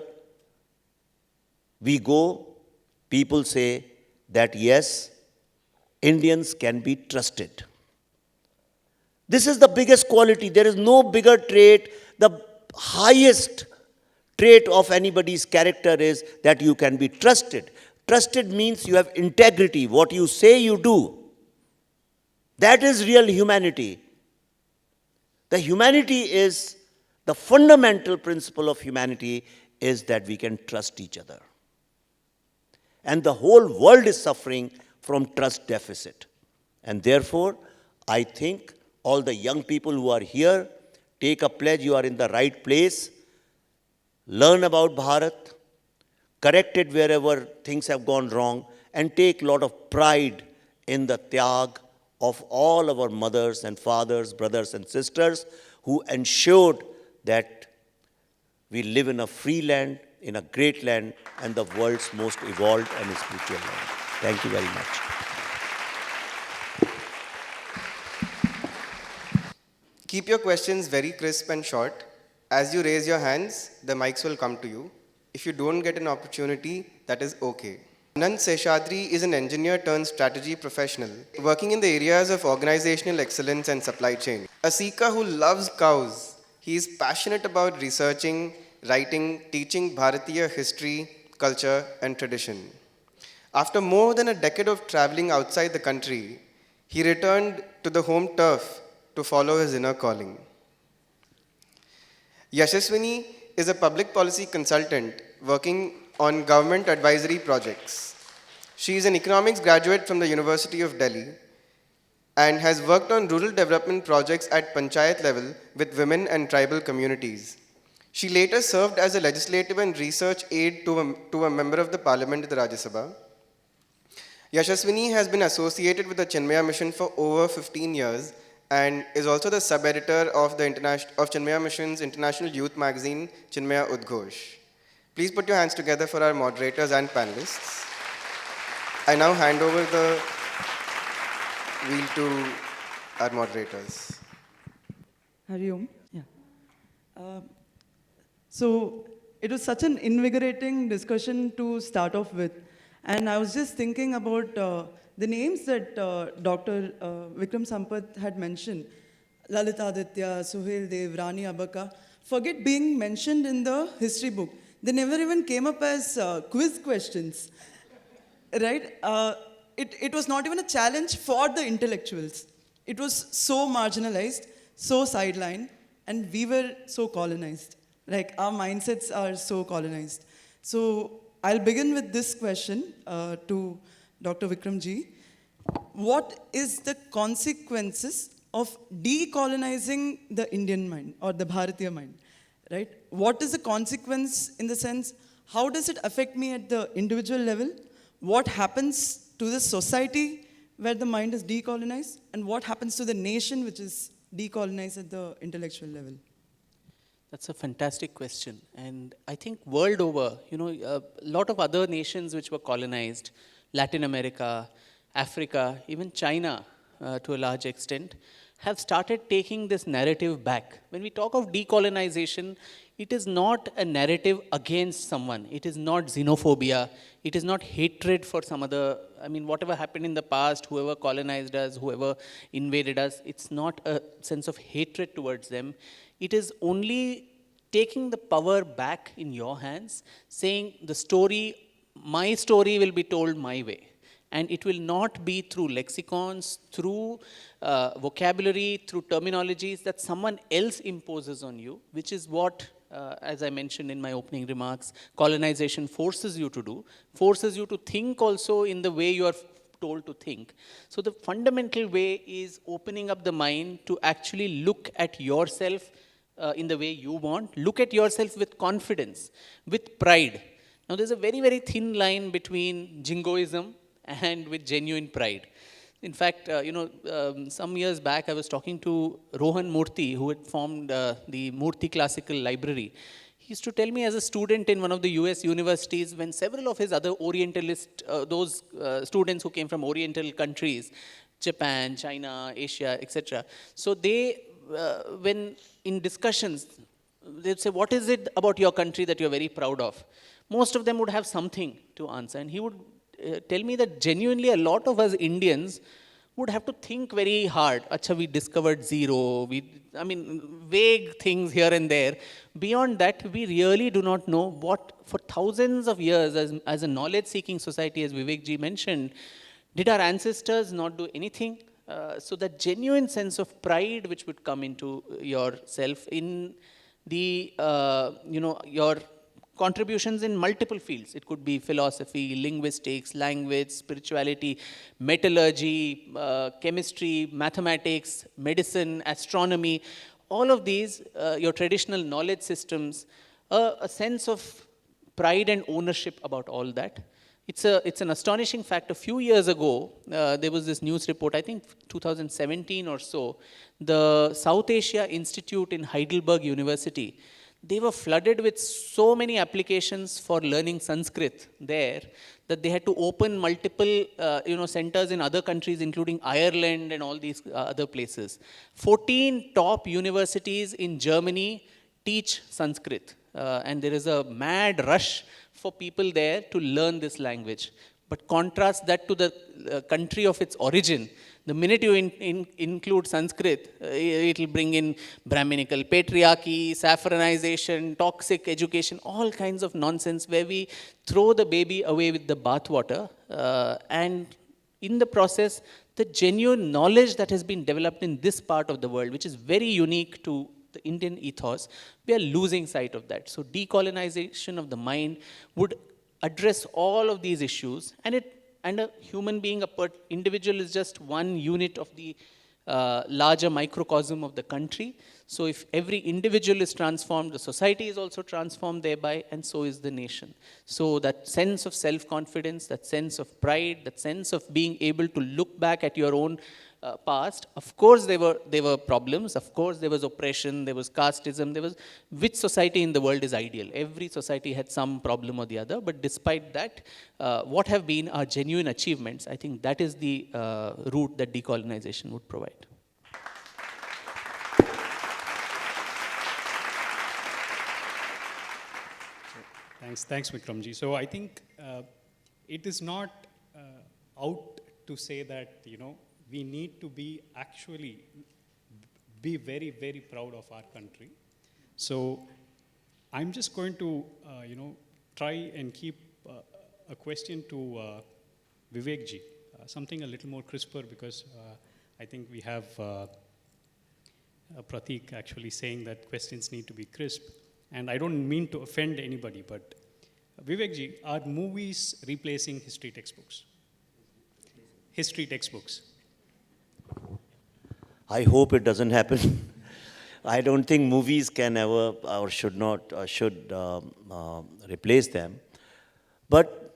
we go, people say that yes, Indians can be trusted. This is the biggest quality. There is no bigger trait. The highest trait of anybody's character is that you can be trusted. Trusted means you have integrity. What you say, you do. That is real humanity. The humanity is, the fundamental principle of humanity is that we can trust each other. And the whole world is suffering from trust deficit. And therefore, I think all the young people who are here, take a pledge, you are in the right place. Learn about Bharat, correct it wherever things have gone wrong, and take a lot of pride in the tyag of all our mothers and fathers, brothers and sisters, who ensured that we live in a free land, in a great land, and the world's most evolved and spiritual land. Thank you very much. Keep your questions very crisp and short. As you raise your hands, the mics will come to you. If you don't get an opportunity, that is okay. Anand Seshadri is an engineer turned strategy professional working in the areas of organizational excellence and supply chain. A seeker who loves cows, he is passionate about researching, writing, teaching Bharatiya history, culture, and tradition. After more than a decade of traveling outside the country, he returned to the home turf to follow his inner calling. Yashaswini is a public policy consultant working on government advisory projects. She is an economics graduate from the University of Delhi and has worked on rural development projects at panchayat level with women and tribal communities. She later served as a legislative and research aide to a member of the parliament in the Rajya Sabha. Yashaswini has been associated with the Chinmaya Mission for over 15 years and is also the sub-editor of Chinmaya Mission's international youth magazine, Chinmaya Udghosh. Please put your hands together for our moderators and panelists. I now hand over the wheel to our moderators. Hari Om. Yeah. So it was such an invigorating discussion to start off with. And I was just thinking about the names that Dr. Vikram Sampath had mentioned. Lalita Aditya, Suhail Dev, Rani Abaka. Forget being mentioned in the history book. They never even came up as quiz questions. Right? It was not even a challenge for the intellectuals. It was so marginalized, so sidelined, and we were so colonized. Like our mindsets are so colonized. So I'll begin with this question to Dr. Vikram ji. What is the consequences of decolonizing the Indian mind or the Bharatiya mind? Right? What is the consequence in the sense, how does it affect me at the individual level? What happens to the society where the mind is decolonized? And what happens to the nation which is decolonized at the intellectual level? That's a fantastic question. And I think world over, a lot of other nations which were colonized, Latin America, Africa, even China to a large extent, have started taking this narrative back. When we talk of decolonization, it is not a narrative against someone. It is not xenophobia. It is not hatred for some other, whatever happened in the past, whoever colonized us, whoever invaded us, it's not a sense of hatred towards them. It is only taking the power back in your hands, saying my story will be told my way. And it will not be through lexicons, through vocabulary, through terminologies that someone else imposes on you, which is what, as I mentioned in my opening remarks, colonization forces you to do, forces you to think also in the way you are told to think. So the fundamental way is opening up the mind to actually look at yourself in the way you want, look at yourself with confidence, with pride. Now there's a very, very thin line between jingoism and with genuine pride. In fact, some years back I was talking to Rohan Murthy, who had formed the Murthy Classical Library. He used to tell me as a student in one of the US universities, when several of his other Orientalist, those students who came from Oriental countries, Japan, China, Asia, etc. So they, when in discussions, they'd say, what is it about your country that you're very proud of? Most of them would have something to answer. And he would tell me that genuinely a lot of us Indians would have to think very hard. Acha, we discovered zero. Vague things here and there. Beyond that, we really do not know what, for thousands of years, as a knowledge-seeking society, as Vivek ji mentioned, did our ancestors not do anything? So that genuine sense of pride which would come into yourself in the, your contributions in multiple fields. It could be philosophy, linguistics, language, spirituality, metallurgy, chemistry, mathematics, medicine, astronomy, all of these, your traditional knowledge systems, a sense of pride and ownership about all that. It's an astonishing fact. A few years ago, there was this news report, I think 2017 or so, the South Asia Institute in Heidelberg University, they were flooded with so many applications for learning Sanskrit there that they had to open multiple centers in other countries, including Ireland and all these other places. 14 top universities in Germany teach Sanskrit. And there is a mad rush for people there to learn this language. But contrast that to the country of its origin. The minute you include Sanskrit, it will bring in Brahminical patriarchy, saffronization, toxic education, all kinds of nonsense where we throw the baby away with the bathwater. And in the process, the genuine knowledge that has been developed in this part of the world, which is very unique to the Indian ethos, we are losing sight of that. So decolonization of the mind would address all of these issues, and it and a human being, individual is just one unit of the larger microcosm of the country. So if every individual is transformed, the society is also transformed thereby, and so is the nation. So that sense of self-confidence, that sense of pride, that sense of being able to look back at your own past. Of course, there were problems. Of course, there was oppression. There was casteism. There was, which society in the world is ideal? Every society had some problem or the other. But despite that, what have been our genuine achievements? I think that is the route that decolonization would provide. Thanks, Vikramji. So I think it is not out to say that, we need to be very, very proud of our country. So I'm just going to, try and keep a question to Vivekji, something a little more crisper, because I think we have Pratik actually saying that questions need to be crisp. And I don't mean to offend anybody, but Vivekji, are movies replacing history textbooks? History textbooks. I hope it doesn't happen. I don't think movies can ever or should not replace them. But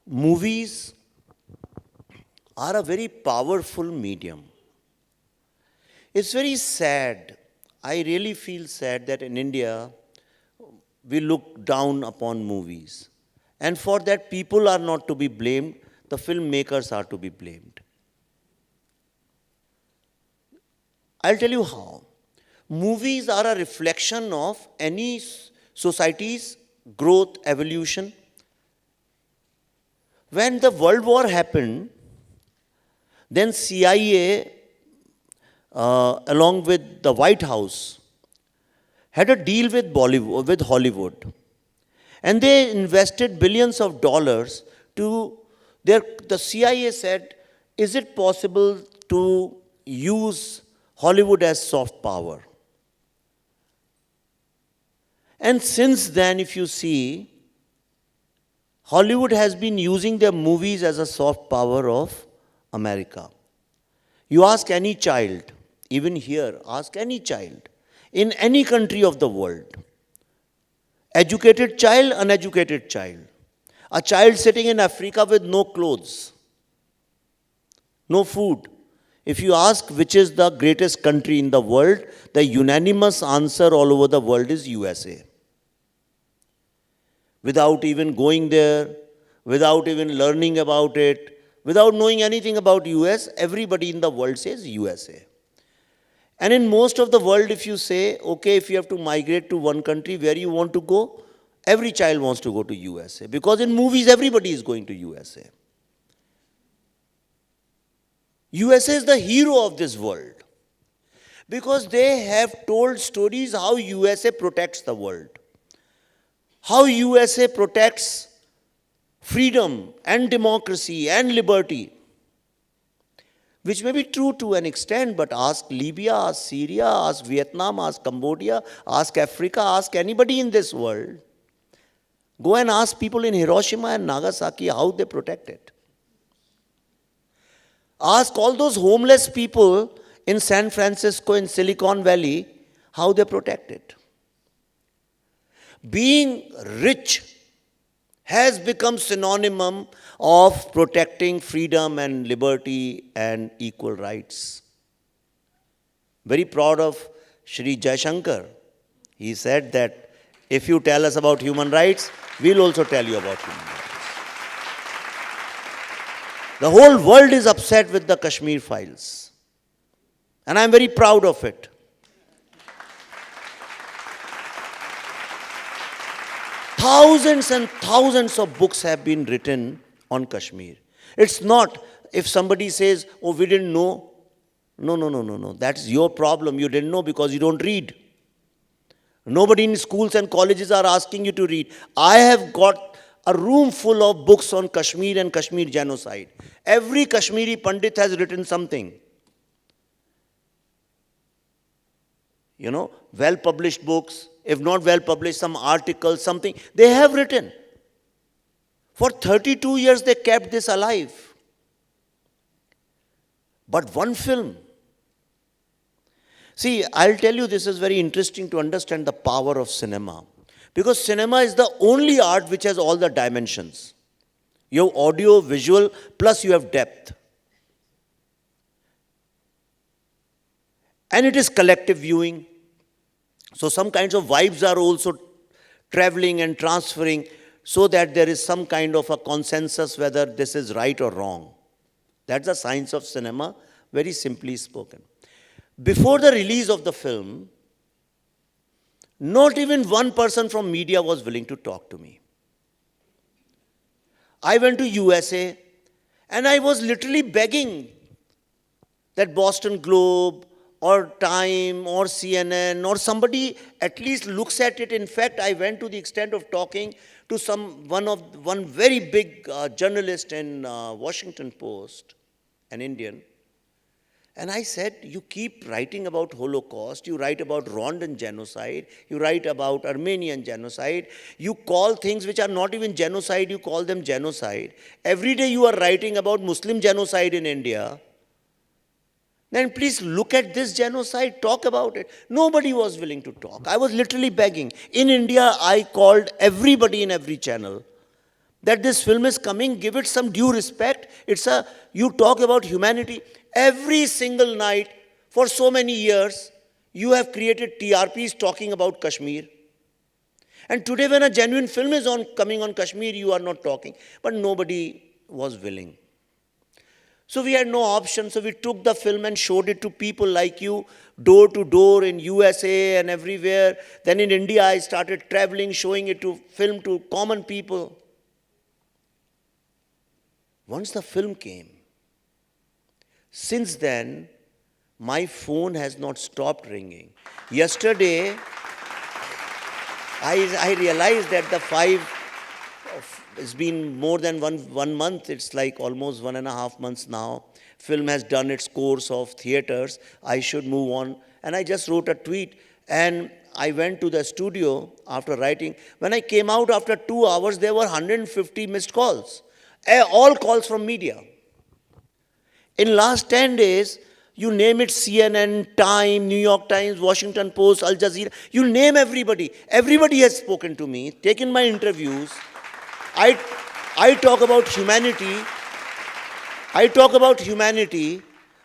movies are a very powerful medium. It's very sad. I really feel sad that in India, we look down upon movies. And for that, people are not to be blamed. The filmmakers are to be blamed. I'll tell you how. Movies are a reflection of any society's growth, evolution. When the World War happened, then CIA, along with the White House, had a deal with Hollywood. And they invested billions of dollars to, the CIA said, is it possible to use Hollywood as soft power? And since then, if you see, Hollywood has been using their movies as a soft power of America. You ask any child, even here, ask any child, in any country of the world, educated child, uneducated child, a child sitting in Africa with no clothes, no food. If you ask which is the greatest country in the world, the unanimous answer all over the world is USA. Without even going there, without even learning about it, without knowing anything about US, everybody in the world says USA. And in most of the world, if you say, okay, if you have to migrate to one country, where you want to go? Every child wants to go to USA. Because in movies, everybody is going to USA. USA is the hero of this world. Because they have told stories how USA protects the world. How USA protects freedom and democracy and liberty. Which may be true to an extent, but ask Libya, ask Syria, ask Vietnam, ask Cambodia, ask Africa, ask anybody in this world. Go and ask people in Hiroshima and Nagasaki how they protect it. Ask all those homeless people in San Francisco, in Silicon Valley, how they protect it. Being rich has become synonym of protecting freedom and liberty and equal rights. Very proud of Shri Jaishankar. He said that if you tell us about human rights, we'll also tell you about human rights. The whole world is upset with the Kashmir files. And I'm very proud of it. Thousands and thousands of books have been written on Kashmir. It's not, if somebody says, oh, we didn't know. No. That's your problem. You didn't know because you don't read. Nobody in schools and colleges are asking you to read. I have got a room full of books on Kashmir and Kashmir genocide. Every Kashmiri Pandit has written something. Well-published books, if not well-published, some articles, something. They have written. For 32 years they kept this alive. But one film. See, I'll tell you, this is very interesting to understand the power of cinema. Because cinema is the only art which has all the dimensions. You have audio, visual, plus you have depth. And it is collective viewing. So some kinds of vibes are also traveling and transferring so that there is some kind of a consensus whether this is right or wrong. That's the science of cinema, very simply spoken. Before the release of the film, not even one person from media was willing to talk to me. I went to USA and I was literally begging that Boston Globe or Time or CNN or somebody at least looks at it. In fact, I went to the extent of talking to one very big journalist in Washington Post, an Indian. And I said, you keep writing about Holocaust, you write about Rwandan genocide, you write about Armenian genocide, you call things which are not even genocide, you call them genocide. Every day you are writing about Muslim genocide in India. Then please look at this genocide, talk about it. Nobody was willing to talk. I was literally begging. In India, I called everybody in every channel that this film is coming, give it some due respect. You talk about humanity. Every single night, for so many years, you have created TRPs talking about Kashmir. And today when a genuine film is coming on Kashmir, you are not talking. But nobody was willing. So we had no option, so we took the film and showed it to people like you, door to door in USA and everywhere. Then in India, I started traveling, showing it to film to common people. Once the film came, since then, my phone has not stopped ringing. Yesterday, I realized that it's been more than one month. It's like almost 1.5 months now. Film has done its course of theaters. I should move on. And I just wrote a tweet. And I went to the studio after writing. When I came out after 2 hours, there were 150 missed calls. All calls from media. In last 10 days, you name it, CNN, Time, New York Times, Washington Post, Al Jazeera, you name everybody. Everybody has spoken to me, taken my interviews. I talk about humanity.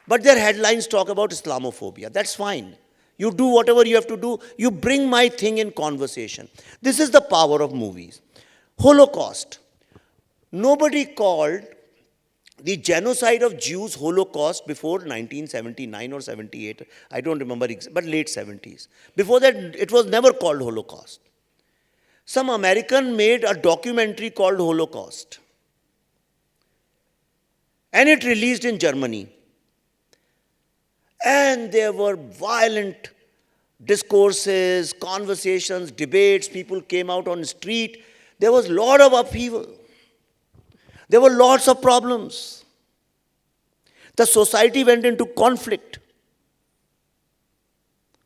But their headlines talk about Islamophobia. That's fine. You do whatever you have to do. You bring my thing in conversation. This is the power of movies. Holocaust. Nobody called the genocide of Jews Holocaust before 1979 or 78. I don't remember, but late 70s. Before that, it was never called Holocaust. Some American made a documentary called Holocaust. And it released in Germany. And there were violent discourses, conversations, debates. People came out on the street. There was a lot of upheaval. There were lots of problems. The society went into conflict.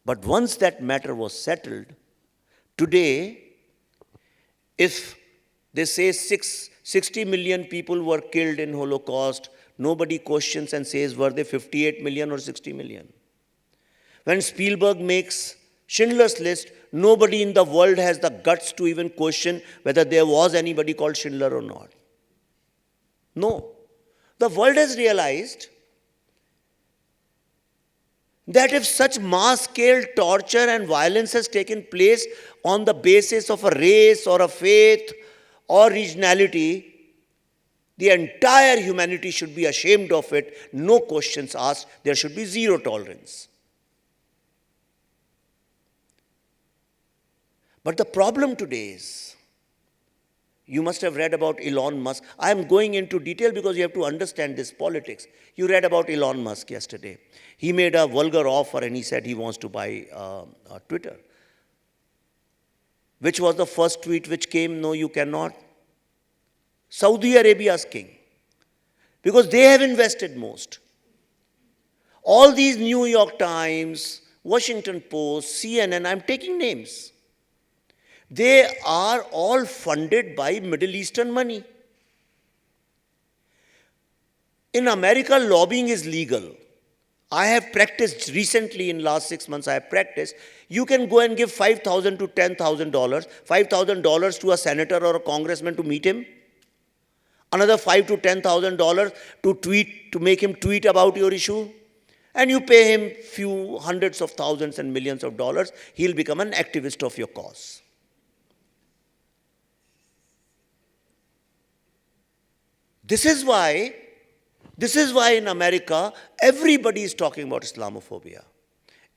But once that matter was settled, today, if they say 60 million people were killed in Holocaust, nobody questions and says, were they 58 million or 60 million? When Spielberg makes Schindler's List, nobody in the world has the guts to even question whether there was anybody called Schindler or not. No. The world has realized that if such mass-scale torture and violence has taken place on the basis of a race or a faith or regionality, the entire humanity should be ashamed of it. No questions asked. There should be zero tolerance. But the problem today is, you must have read about Elon Musk. I am going into detail because you have to understand this politics. You read about Elon Musk yesterday. He made a vulgar offer and he said he wants to buy Twitter. Which was the first tweet which came, no, you cannot? Saudi Arabia's king. Because they have invested most. All these New York Times, Washington Post, CNN, I'm taking names. They are all funded by Middle Eastern money. In America, lobbying is legal. I have practiced recently in last 6 months, I have practiced. You can go and give $5,000 to $10,000, $5,000 to a senator or a congressman to meet him. Another $5,000 to $10,000 to tweet, to make him tweet about your issue. And you pay him few hundreds of thousands and millions of dollars. He'll become an activist of your cause. This is why in America, everybody is talking about Islamophobia.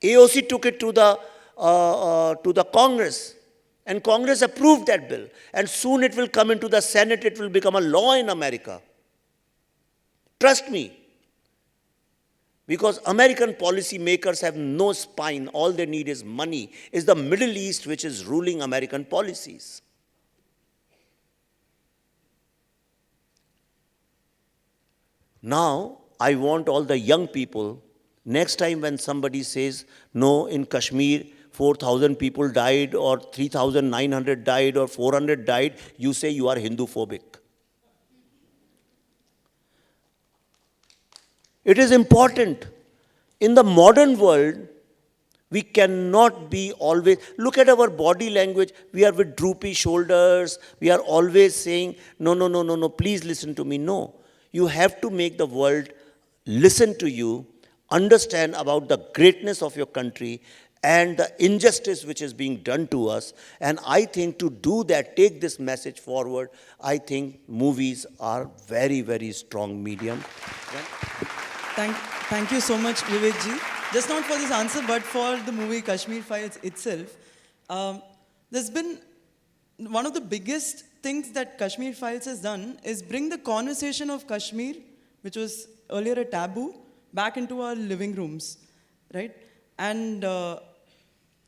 AOC took it to the Congress, and Congress approved that bill. And soon it will come into the Senate, it will become a law in America. Trust me. Because American policy makers have no spine, all they need is money. It's the Middle East which is ruling American policies. Now, I want all the young people, next time when somebody says, no, in Kashmir, 4,000 people died, or 3,900 died, or 400 died, you say you are Hindu-phobic. It is important. In the modern world, we cannot be always, look at our body language, we are with droopy shoulders, we are always saying, no, please listen to me, no. You have to make the world listen to you, understand about the greatness of your country and the injustice which is being done to us. And I think to do that, take this message forward, I think movies are very, very strong medium. Thank you so much, Vivek ji. Just not for this answer, but for the movie Kashmir Files itself. There's been one of the biggest things that Kashmir Files has done is bring the conversation of Kashmir, which was earlier a taboo, back into our living rooms, right? And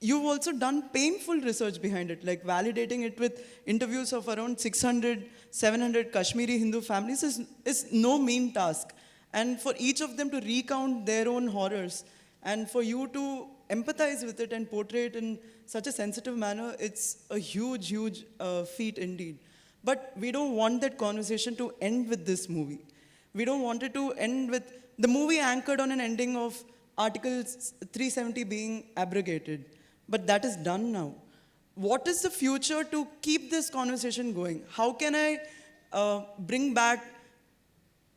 you've also done painful research behind it, like validating it with interviews of around 600, 700 Kashmiri Hindu families is no mean task. And for each of them to recount their own horrors, and for you to empathize with it and portray it in such a sensitive manner, it's a huge, huge feat indeed. But we don't want that conversation to end with this movie. We don't want it to end with the movie anchored on an ending of Article 370 being abrogated. But that is done now. What is the future to keep this conversation going? How can I bring back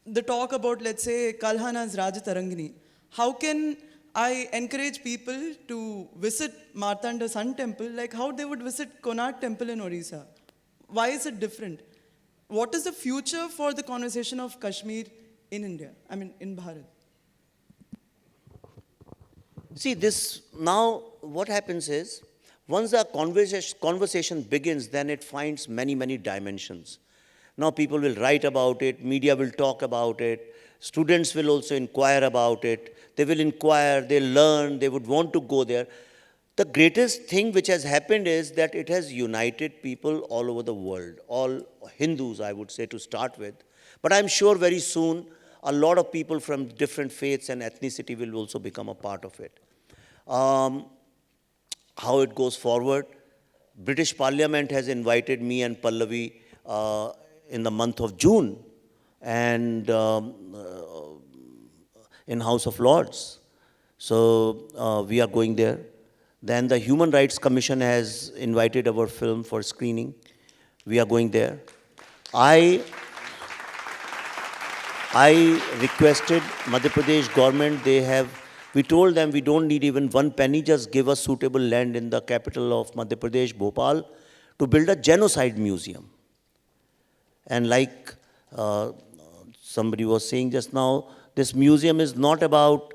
the talk about, let's say, Kalhana's Rajatarangini? How can I encourage people to visit Martanda Sun Temple like how they would visit Konark Temple in Orissa? Why is it different? What is the future for the conversation of Kashmir in India, in Bharat? See, this now, what happens is, once the conversation begins, then it finds many, many dimensions. Now people will write about it, media will talk about it, students will also inquire about it, they will inquire, they learn, they would want to go there. The greatest thing which has happened is that it has united people all over the world, all Hindus, I would say, to start with. But I'm sure very soon, a lot of people from different faiths and ethnicity will also become a part of it. How it goes forward, British Parliament has invited me and Pallavi in the month of June, and in House of Lords. So we are going there. Then the Human Rights Commission has invited our film for screening. We are going there. I requested Madhya Pradesh government, we told them we don't need even one penny, just give us suitable land in the capital of Madhya Pradesh, Bhopal, to build a genocide museum. And like somebody was saying just now, this museum is not about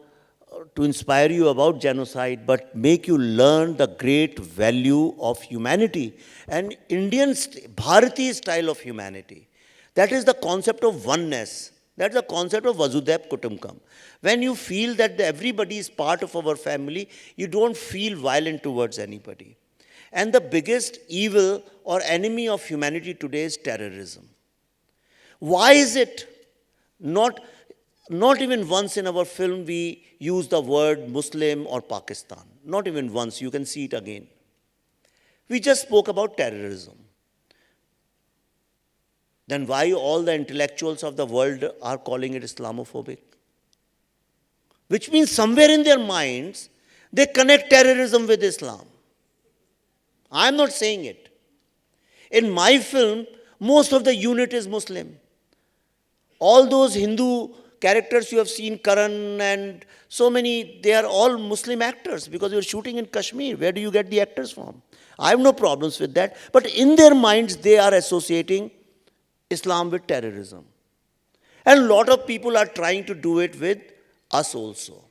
to inspire you about genocide, but make you learn the great value of humanity and Indian, Bharatiya style of humanity. That is the concept of oneness. That's the concept of Vasudhaiva Kutumbakam. When you feel that everybody is part of our family, you don't feel violent towards anybody. And the biggest evil or enemy of humanity today is terrorism. Why is it? Not even once in our film we use the word Muslim or Pakistan. Not even once. You can see it again. We just spoke about terrorism. then why all the intellectuals of the world are calling it Islamophobic? Which means somewhere in their minds, they connect terrorism with Islam. I'm not saying it. In my film, most of the unit is Muslim. All those Hindu characters you have seen, Karan and so many, they are all Muslim actors because you're shooting in Kashmir. Where do you get the actors from? I have no problems with that. But in their minds, they are associating Islam with terrorism. And a lot of people are trying to do it with us also.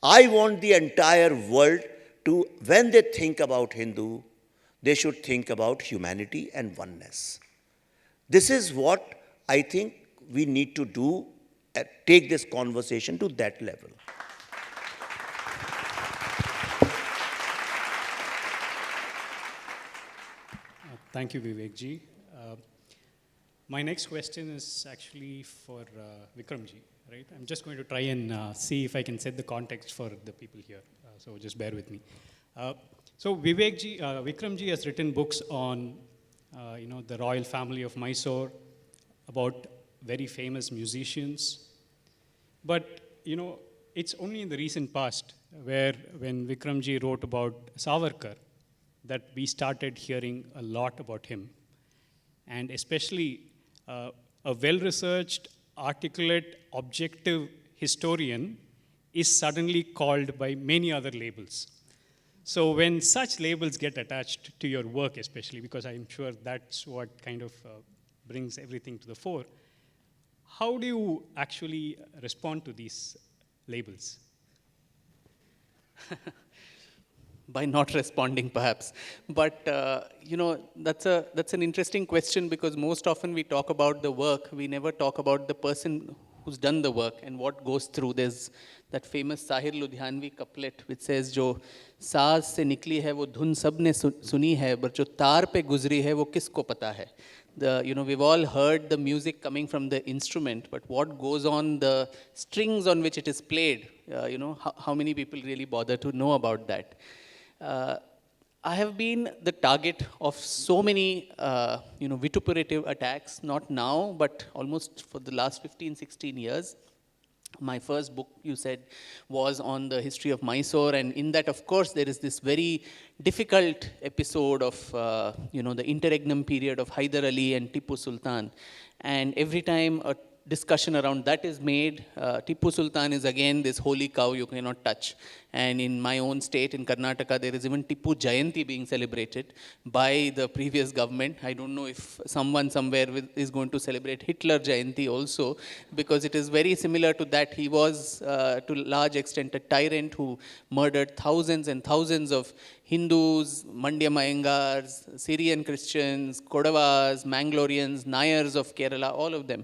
I want the entire world to, when they think about Hindu, they should think about humanity and oneness. This is what I think we need to do, take this conversation to that level. Thank you, Vivek ji. My next question is actually for Vikram ji, right? I'm just going to try and see if I can set the context for the people here. So just bear with me. So Vivek ji, Vikram ji has written books on, the royal family of Mysore, about very famous musicians. But, it's only in the recent past when Vikram ji wrote about Savarkar that we started hearing a lot about him. And especially a well-researched, articulate, objective historian is suddenly called by many other labels. So when such labels get attached to your work, especially, because I'm sure that's what kind of brings everything to the fore, how do you actually respond to these labels? By not responding, perhaps. But, that's an interesting question because most often we talk about the work, we never talk about the person who's done the work and what goes through. There's that famous Sahir Ludhianvi couplet which says, "Jo saaz se nikli hai, wo dhun sabne suni hai, but jo taar pe guzri hai, wo kisko pata hai." We've all heard the music coming from the instrument, but what goes on the strings on which it is played, how many people really bother to know about that? I have been the target of so many, vituperative attacks, not now, but almost for the last 15, 16 years. My first book, you said, was on the history of Mysore, and in that, of course, there is this very difficult episode of, the interregnum period of Hyder Ali and Tipu Sultan. And every time a discussion around that is made, Tipu Sultan is again this holy cow you cannot touch. And in my own state, in Karnataka, there is even Tipu Jayanti being celebrated by the previous government. I don't know if someone somewhere is going to celebrate Hitler Jayanti also, because it is very similar to that. He was, to a large extent, a tyrant who murdered thousands and thousands of Hindus, Mandya Mayangars, Syrian Christians, Kodavas, Mangalorians, Nayars of Kerala, all of them.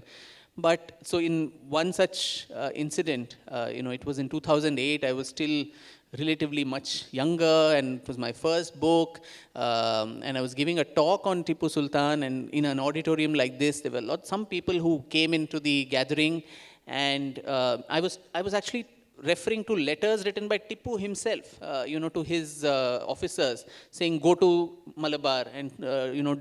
But so in one such incident, it was in 2008, I was still relatively much younger, and it was my first book, and I was giving a talk on Tipu Sultan, and in an auditorium like this, there were some people who came into the gathering, and I was actually referring to letters written by Tipu himself, to his officers, saying, go to Malabar and,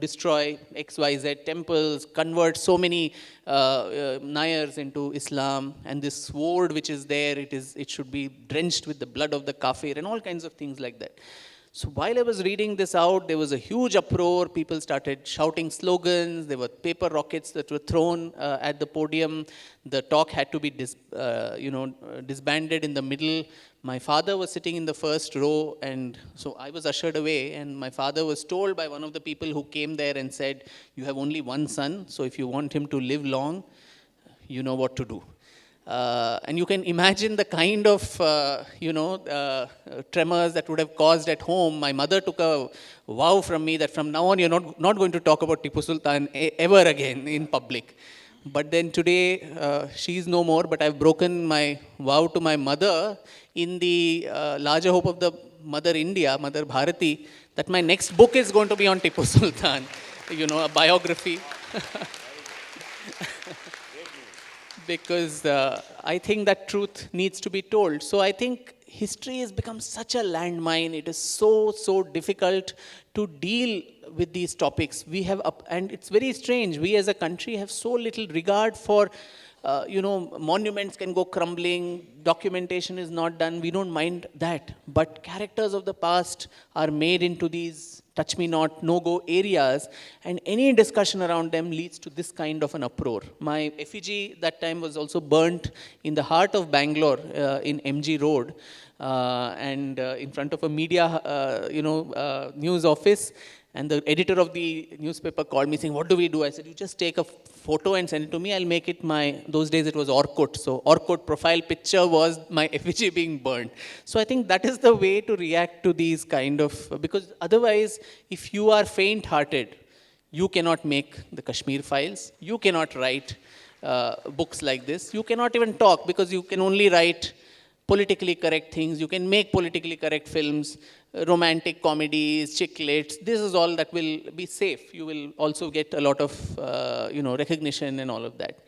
destroy XYZ temples, convert so many Nayars into Islam, and this sword which is there, it should be drenched with the blood of the kafir, and all kinds of things like that. So while I was reading this out, there was a huge uproar. People started shouting slogans. There were paper rockets that were thrown at the podium. The talk had to be disbanded in the middle. My father was sitting in the first row, and so I was ushered away. And my father was told by one of the people who came there and said, "You have only one son, so if you want him to live long, you know what to do." And you can imagine the kind of, tremors that would have caused at home. My mother took a vow from me that from now on, you're not going to talk about Tipu Sultan ever again in public. But then today, she's no more, but I've broken my vow to my mother in the larger hope of the Mother India, Mother Bharati, that my next book is going to be on Tipu Sultan, a biography. Because I think that truth needs to be told. So I think history has become such a landmine. It is so difficult to deal with these topics. We have, and it's very strange. We as a country have so little regard for, monuments can go crumbling, documentation is not done. We don't mind that. But characters of the past are made into these touch me not, no go areas, and any discussion around them leads to this kind of an uproar. My effigy that time was also burnt in the heart of Bangalore in MG Road and in front of a media, news office. And the editor of the newspaper called me saying, what do we do? I said, you just take a photo and send it to me. I'll make it those days it was Orkut. So Orkut profile picture was my effigy being burned. So I think that is the way to react to these kind of, because otherwise, if you are faint-hearted, you cannot make the Kashmir files. You cannot write books like this. You cannot even talk because you can only write politically correct things. You can make politically correct films, romantic comedies, chick licks. This is all that will be safe. You will also get a lot of, recognition and all of that.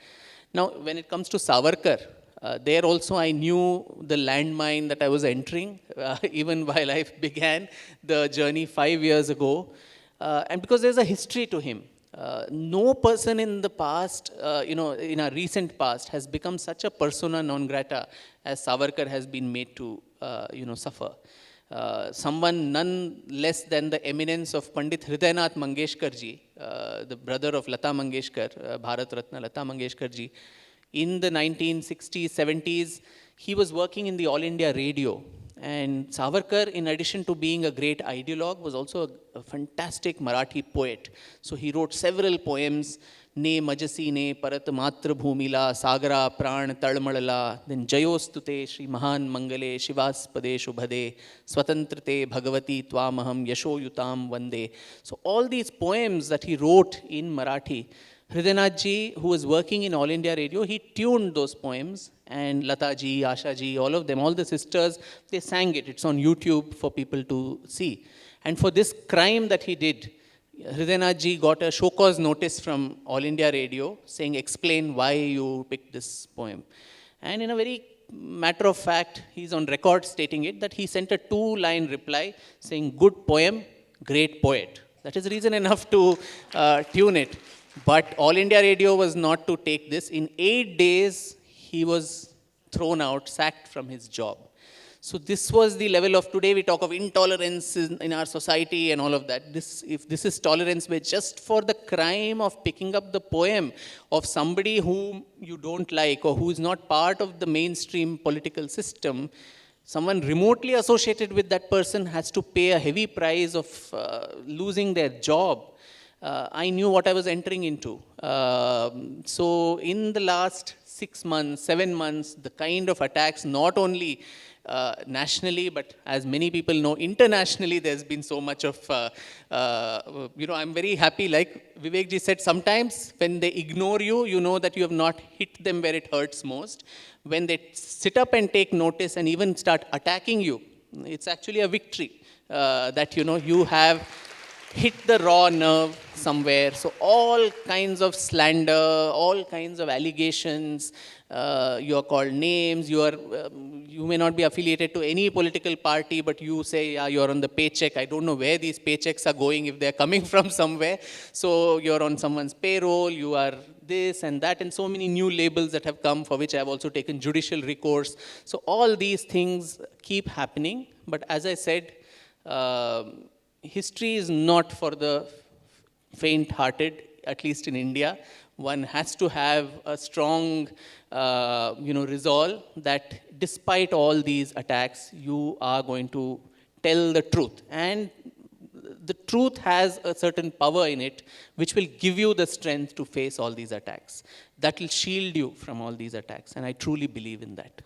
Now, when it comes to Savarkar, there also I knew the landmine that I was entering, even while I began the journey 5 years ago. And because there's a history to him. No person in the past, in our recent past, has become such a persona non grata as Savarkar has been made to, suffer. Someone none less than the eminence of Pandit Hridaynath Mangeshkar ji, the brother of Lata Mangeshkar, Bharat Ratna Lata Mangeshkar ji. In the 1960s, 70s, he was working in the All India Radio. And Savarkar, in addition to being a great ideologue, was also a fantastic Marathi poet. So he wrote several poems, Ne Majasi Ne Parat Matra Bhumila, Sagara Pran Talmalala, then Jayostute Shri Mahan Mangale, Shivaspade Shubhade, Swatantrate Bhagavati Twamaham Yasho Yutam Vande. So all these poems that he wrote in Marathi, Hridaynath ji, who was working in All India Radio, he tuned those poems, and Lata ji, Asha ji, all of them, all the sisters, they sang it. It's on YouTube for people to see. And for this crime that he did, Hridaynath ji got a show cause notice from All India Radio saying, explain why you picked this poem. And in a very matter of fact, he's on record stating it, that he sent a 2-line reply saying, good poem, great poet. That is reason enough to tune it. But All India Radio was not to take this. In 8 days, he was thrown out, sacked from his job. So this was the level of, today we talk of intolerance in our society and all of that. If this is tolerance where just for the crime of picking up the poem of somebody whom you don't like or who is not part of the mainstream political system, someone remotely associated with that person has to pay a heavy price of losing their job. I knew what I was entering into. So in the last 6 months, 7 months, the kind of attacks, not only nationally, but as many people know, internationally, there's been so much of, I'm very happy, like Vivek ji said, sometimes when they ignore you, you know that you have not hit them where it hurts most. When they sit up and take notice and even start attacking you, it's actually a victory that, you have hit the raw nerve somewhere. So all kinds of slander, all kinds of allegations, you are called names, you may not be affiliated to any political party, but you say, yeah, you're on the paycheck. I don't know where these paychecks are going, if they're coming from somewhere. So you're on someone's payroll, you are this and that, and so many new labels that have come, for which I've also taken judicial recourse. So all these things keep happening. But as I said, history is not for the faint-hearted, at least in India. One has to have a strong, resolve that despite all these attacks, you are going to tell the truth. And the truth has a certain power in it, which will give you the strength to face all these attacks. That will shield you from all these attacks. And I truly believe in that.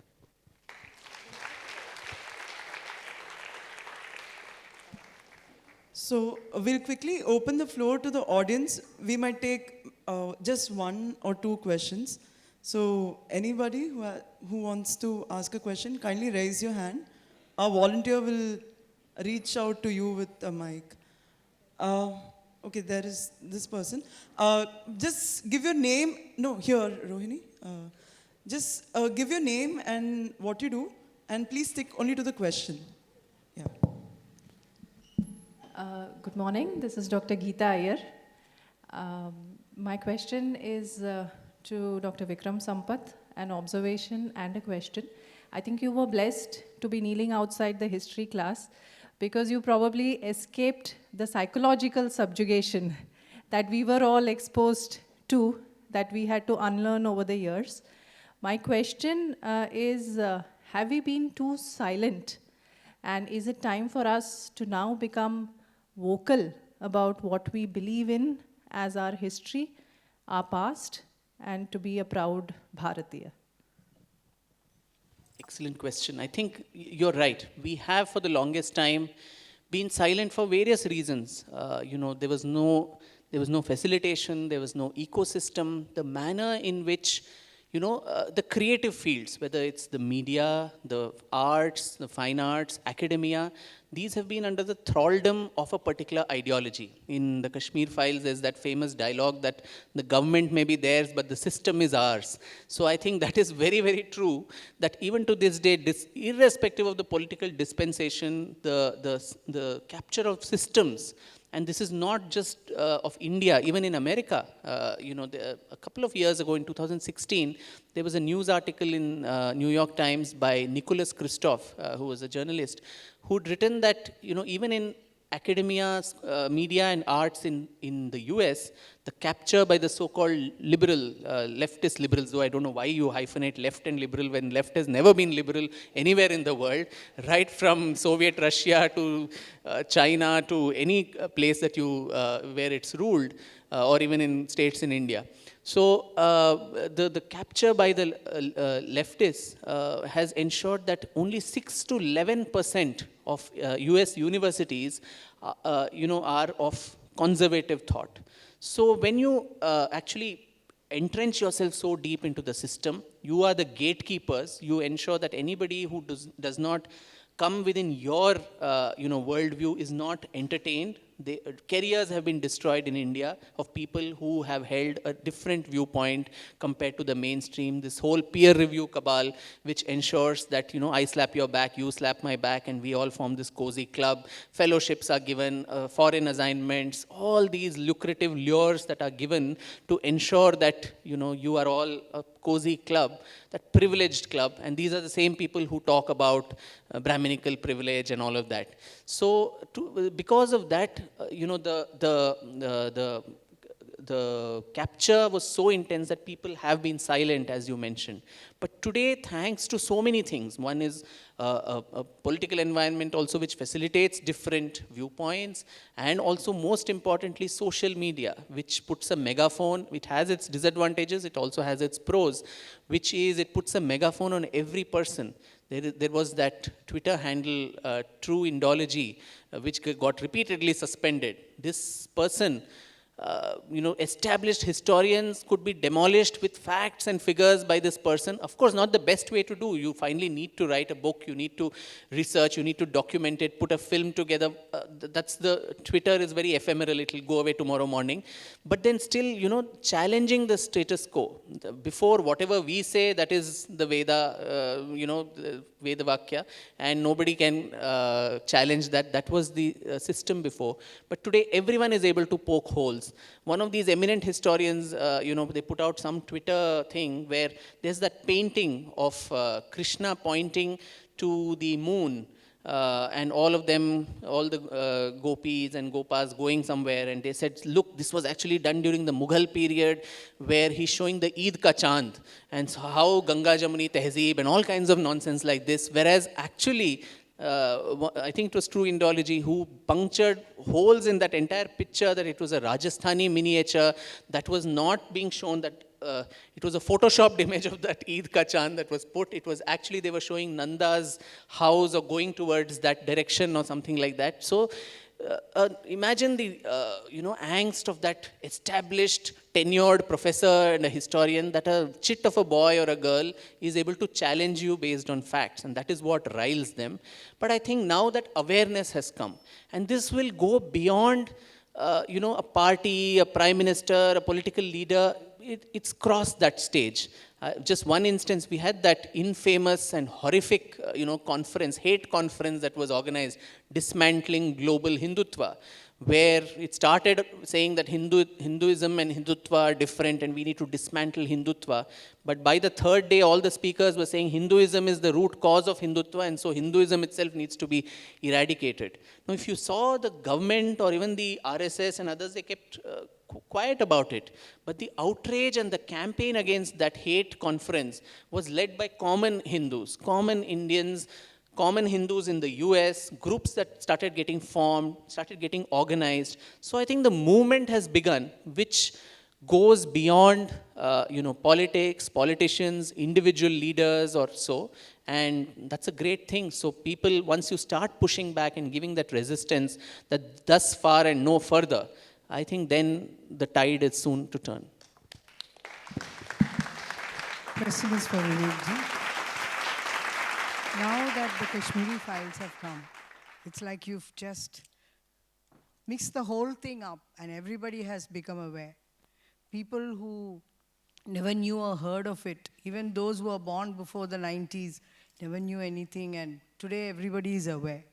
So we'll quickly open the floor to the audience. We might take just 1 or 2 questions. So anybody who wants to ask a question, kindly raise your hand. Our volunteer will reach out to you with a mic. Okay, there is this person. Just give your name. No, here, Rohini. Just give your name and what you do, And please stick only to the question. Yeah. Good morning. This is Dr. Geeta Iyer. My question is to Dr. Vikram Sampath, an observation and a question. I think you were blessed to be kneeling outside the history class because you probably escaped the psychological subjugation that we were all exposed to, that we had to unlearn over the years. My question is, have we been too silent? And is it time for us to now become vocal about what we believe in as our history, our past, and to be a proud Bharatiya? Excellent question. I think you're right. We have for the longest time been silent for various reasons. There was no facilitation, there was no ecosystem. The manner in which, the creative fields, whether it's the media, the arts, the fine arts, academia, these have been under the thraldom of a particular ideology. In the Kashmir files, there's that famous dialogue that the government may be theirs, but the system is ours. So I think that is very, very true, that even to this day, irrespective of the political dispensation, the capture of systems, and this is not just of India, even in America. A couple of years ago, in 2016, there was a news article in New York Times by Nicholas Kristof, who was a journalist, who'd written that, even in academia, media and arts in the US, the capture by the so-called liberal, leftist liberals, though I don't know why you hyphenate left and liberal when left has never been liberal anywhere in the world, right from Soviet Russia to China to any place that where it's ruled, or even in states in India. So the capture by the leftists has ensured that only 6 to 11% of US universities, are of conservative thought. So when you actually entrench yourself so deep into the system, you are the gatekeepers. You ensure that anybody who does not come within your worldview is not entertained. Careers have been destroyed in India of people who have held a different viewpoint compared to the mainstream. This whole peer review cabal, which ensures that, I slap your back, you slap my back, and we all form this cozy club. Fellowships are given, foreign assignments, all these lucrative lures that are given to ensure that, you are all a cozy club, that privileged club. And these are the same people who talk about Brahminical privilege and all of that. So because of that, the capture was so intense that people have been silent, as you mentioned. But today, thanks to so many things, one is a political environment also which facilitates different viewpoints, and also most importantly, social media, which puts a megaphone, which has its disadvantages, it also has its pros, which is it puts a megaphone on every person. There was that Twitter handle, True Indology, which got repeatedly suspended. This person, established historians could be demolished with facts and figures by this person. Of course, not the best way to do. You finally need to write a book, you need to research, you need to document it, put a film together. Twitter is very ephemeral, it will go away tomorrow morning. But then still, challenging the status quo. Before, whatever we say, that is the Veda, the Veda Vakya, and nobody can challenge that. That was the system before. But today, everyone is able to poke holes. One of these eminent historians, they put out some Twitter thing where there's that painting of Krishna pointing to the moon, and all of them, all the gopis and gopas going somewhere, and they said, look, this was actually done during the Mughal period, where he's showing the Eid ka Chand, and so how Ganga Jamuni Tehzeeb and all kinds of nonsense like this, whereas actually, I think it was True Indology who punctured holes in that entire picture, that it was a Rajasthani miniature that was not being shown, that it was a photoshopped image of that Eid ka Chand that was put. It was actually, they were showing Nanda's house or going towards that direction or something like that. So imagine the angst of that established tenured professor and a historian, that a chit of a boy or a girl is able to challenge you based on facts, and that is what riles them. But I think now that awareness has come, and this will go beyond a party, a prime minister, a political leader. it's crossed that stage. Just one instance, we had that infamous and horrific, conference, hate conference that was organized, dismantling global Hindutva, where it started saying that Hinduism and Hindutva are different and we need to dismantle Hindutva. But by the third day, all the speakers were saying Hinduism is the root cause of Hindutva, and so Hinduism itself needs to be eradicated. Now, if you saw the government or even the RSS and others, they kept quiet about it. But the outrage and the campaign against that hate conference was led by common Hindus, common Indians, common Hindus in the US, groups that started getting formed, started getting organized. So I think the movement has begun, which goes beyond politics, politicians, individual leaders or so. And that's a great thing. So people, once you start pushing back and giving that resistance, that thus far and no further, I think then the tide is soon to turn. Question is for Vivek. Now that the Kashmiri files have come, it's like you've just mixed the whole thing up and everybody has become aware. People who never knew or heard of it, even those who were born before the 90s, never knew anything, and today everybody is aware.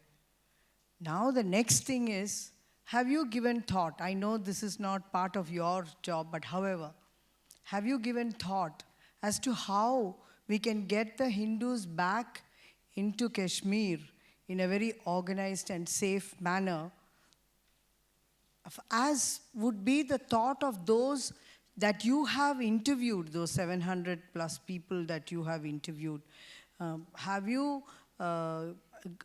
Now the next thing is, have you given thought? I know this is not part of your job, but however, have you given thought as to how we can get the Hindus back into Kashmir in a very organized and safe manner, as would be the thought of those that you have interviewed, those 700 plus people that you have interviewed? Have you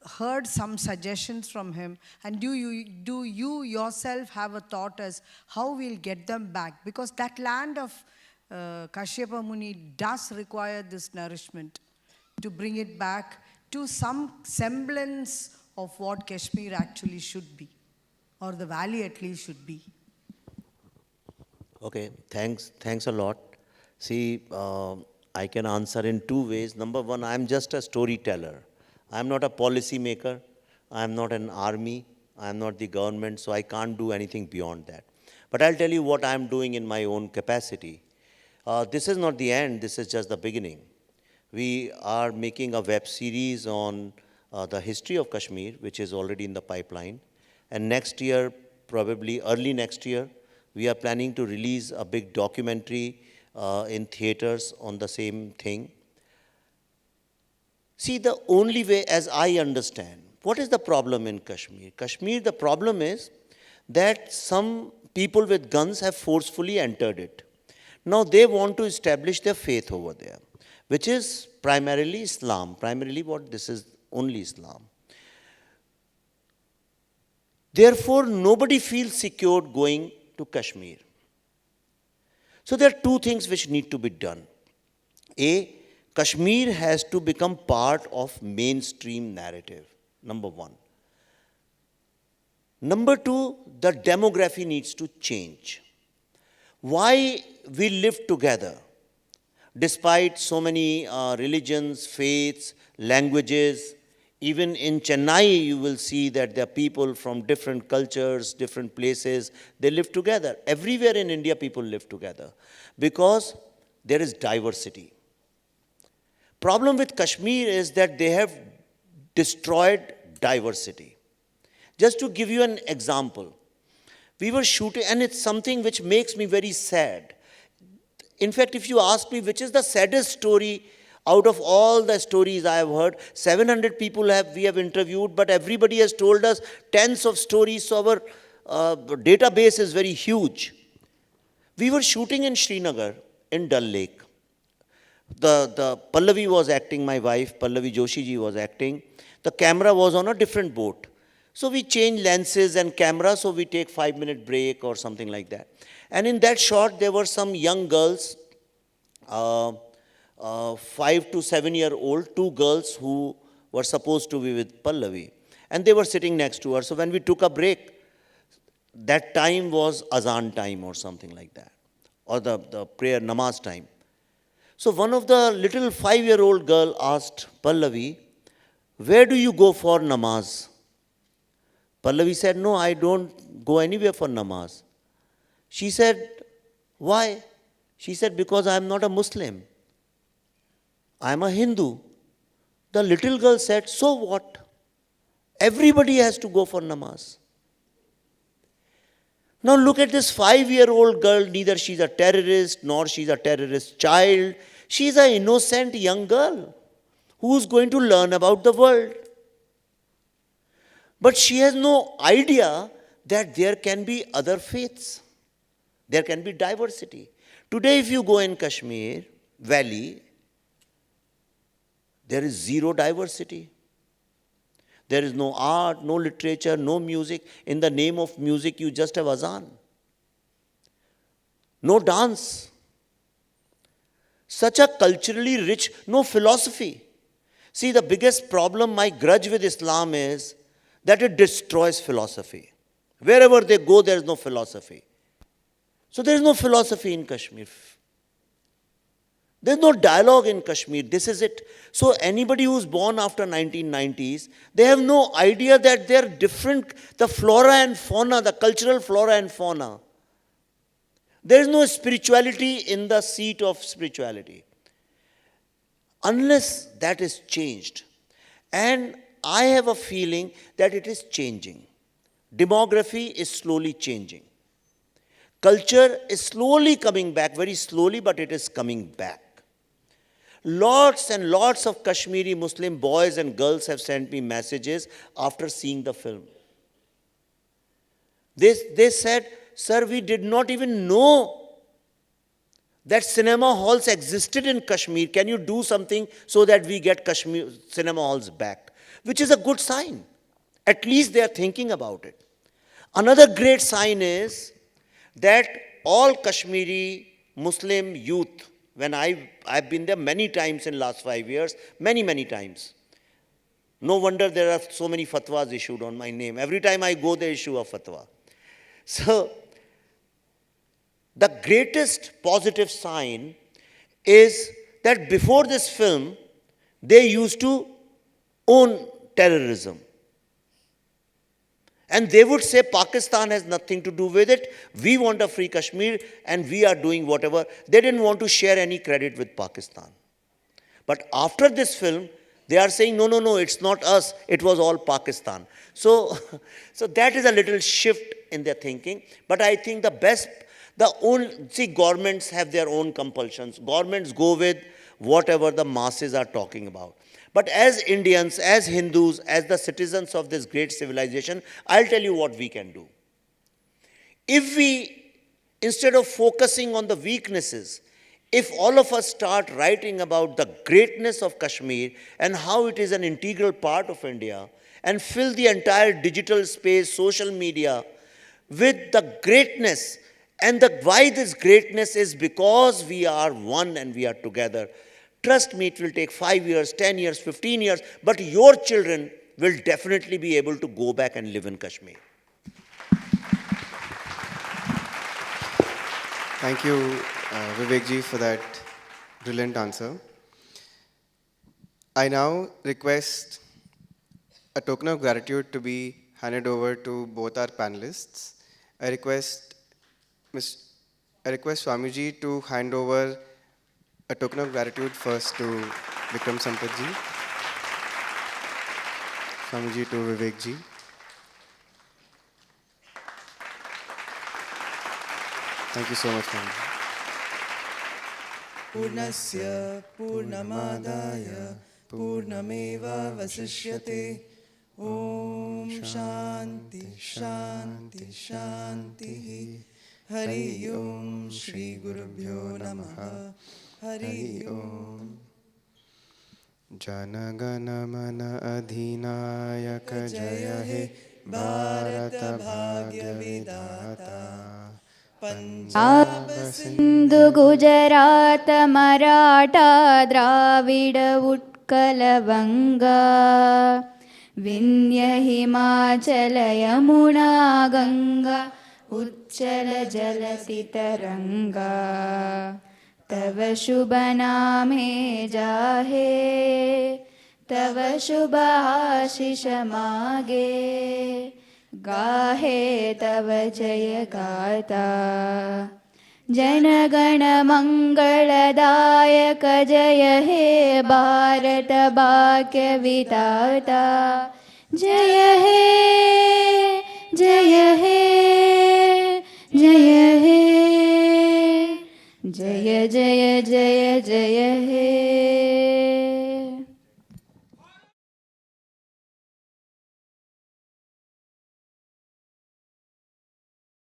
heard some suggestions from him? And do you yourself have a thought as how we'll get them back? Because that land of Kashyapa Muni does require this nourishment to bring it back to some semblance of what Kashmir actually should be, or the valley at least should be. Okay, thanks a lot. See, I can answer in two ways. Number one, I'm just a storyteller. I'm not a policy maker. I'm not an army. I'm not the government, so I can't do anything beyond that. But I'll tell you what I'm doing in my own capacity. This is not the end, this is just the beginning. We are making a web series on the history of Kashmir, which is already in the pipeline. And next year, probably early next year, we are planning to release a big documentary in theaters on the same thing. See, the only way, as I understand, what is the problem in Kashmir? Kashmir, the problem is that some people with guns have forcefully entered it. Now they want to establish their faith over there, which is primarily Islam. Primarily what this is, only Islam. Therefore, nobody feels secure going to Kashmir. So there are two things which need to be done. A, Kashmir has to become part of mainstream narrative, number one. Number two, the demography needs to change. Why we live together, despite so many religions, faiths, languages. Even in Chennai, you will see that there are people from different cultures, different places. They live together. Everywhere in India, people live together because there is diversity. Problem with Kashmir is that they have destroyed diversity. Just to give you an example, we were shooting, and it's something which makes me very sad. In fact, if you ask me which is the saddest story out of all the stories I have heard, 700 people we have interviewed, but everybody has told us tens of stories, so our database is very huge. We were shooting in Srinagar, in Dal Lake. The Pallavi was acting, my wife, Pallavi Joshi ji was acting. The camera was on a different boat. So we change lenses and camera, so we take 5-minute break or something like that. And in that shot, there were some young girls, 5 to 7 year old, two girls who were supposed to be with Pallavi. And they were sitting next to her. So when we took a break, that time was azan time or something like that, or the prayer namaz time. So one of the little 5-year-old girl asked Pallavi, "Where do you go for namaz?" Pallavi said, "No, I don't go anywhere for namaz." She said, "Why?" She said, because I am not a Muslim. I am a Hindu. The little girl said, so what? Everybody has to go for namaz. Now look at this 5-year-old girl, neither she's a terrorist nor she's a terrorist child. She's an innocent young girl who's going to learn about the world. But she has no idea that there can be other faiths. There can be diversity. Today if you go in Kashmir Valley, there is zero diversity. There is no art, no literature, no music. In the name of music, you just have azan. No dance. Such a culturally rich, no philosophy. See, the biggest problem, my grudge with Islam is that it destroys philosophy. Wherever they go, there is no philosophy. So there is no philosophy in Kashmir. There's no dialogue in Kashmir. This is it. So anybody who's born after 1990s, they have no idea that they're different, the flora and fauna, the cultural flora and fauna. There is no spirituality in the seat of spirituality. Unless that is changed. And I have a feeling that it is changing. Demography is slowly changing. Culture is slowly coming back, very slowly, but it is coming back. Lots and lots of Kashmiri Muslim boys and girls have sent me messages after seeing the film. They said, sir, we did not even know that cinema halls existed in Kashmir. Can you do something so that we get Kashmir cinema halls back? Which is a good sign. At least they are thinking about it. Another great sign is that all Kashmiri Muslim youth, when I've been there many times in last 5 years, many times. No wonder there are so many fatwas issued on my name. Every time I go, they issue a fatwa. So, the greatest positive sign is that before this film, they used to own terrorism. And they would say Pakistan has nothing to do with it. We want a free Kashmir and we are doing whatever. They didn't want to share any credit with Pakistan. But after this film, they are saying, no, it's not us. It was all Pakistan. So that is a little shift in their thinking. But I think governments have their own compulsions. Governments go with whatever the masses are talking about. But as Indians, as Hindus, as the citizens of this great civilization, I'll tell you what we can do. If we, instead of focusing on the weaknesses, if all of us start writing about the greatness of Kashmir and how it is an integral part of India, and fill the entire digital space, social media, with the greatness, and why this greatness is because we are one and we are together. Trust me, it will take 5 years, 10 years, 15 years, but your children will definitely be able to go back and live in Kashmir. Thank you, Vivek ji, for that brilliant answer. I now request a token of gratitude to be handed over to both our panelists. I request Swamiji to hand over a token of gratitude first to Vikram Sampath ji, Swamiji to Vivek ji. Thank you so much, Swamiji. Purnasya Purnamadaya Purnameva Vasishyate Om Shanti Shanti Shanti Hari Om Shri Gurubhyo Namaha Hari Om. Jana Gana Mana Adhinayaka Jaya He Bharata Bhagya Vidhata Punjab Sindhu Gujarat Maratha Dravida Utkala Vanga Vindhya Himachala Yamuna Ganga Uchchala Jalati Taranga Tava Shubha Name Jahe Tava Shubha Ashisha Mage Gahe Tava Jaya Gata जनगणमङ्गलदायक जय हे भारत भाग्य विधाता जय हे जय हे जय हे जय जय जय जय हे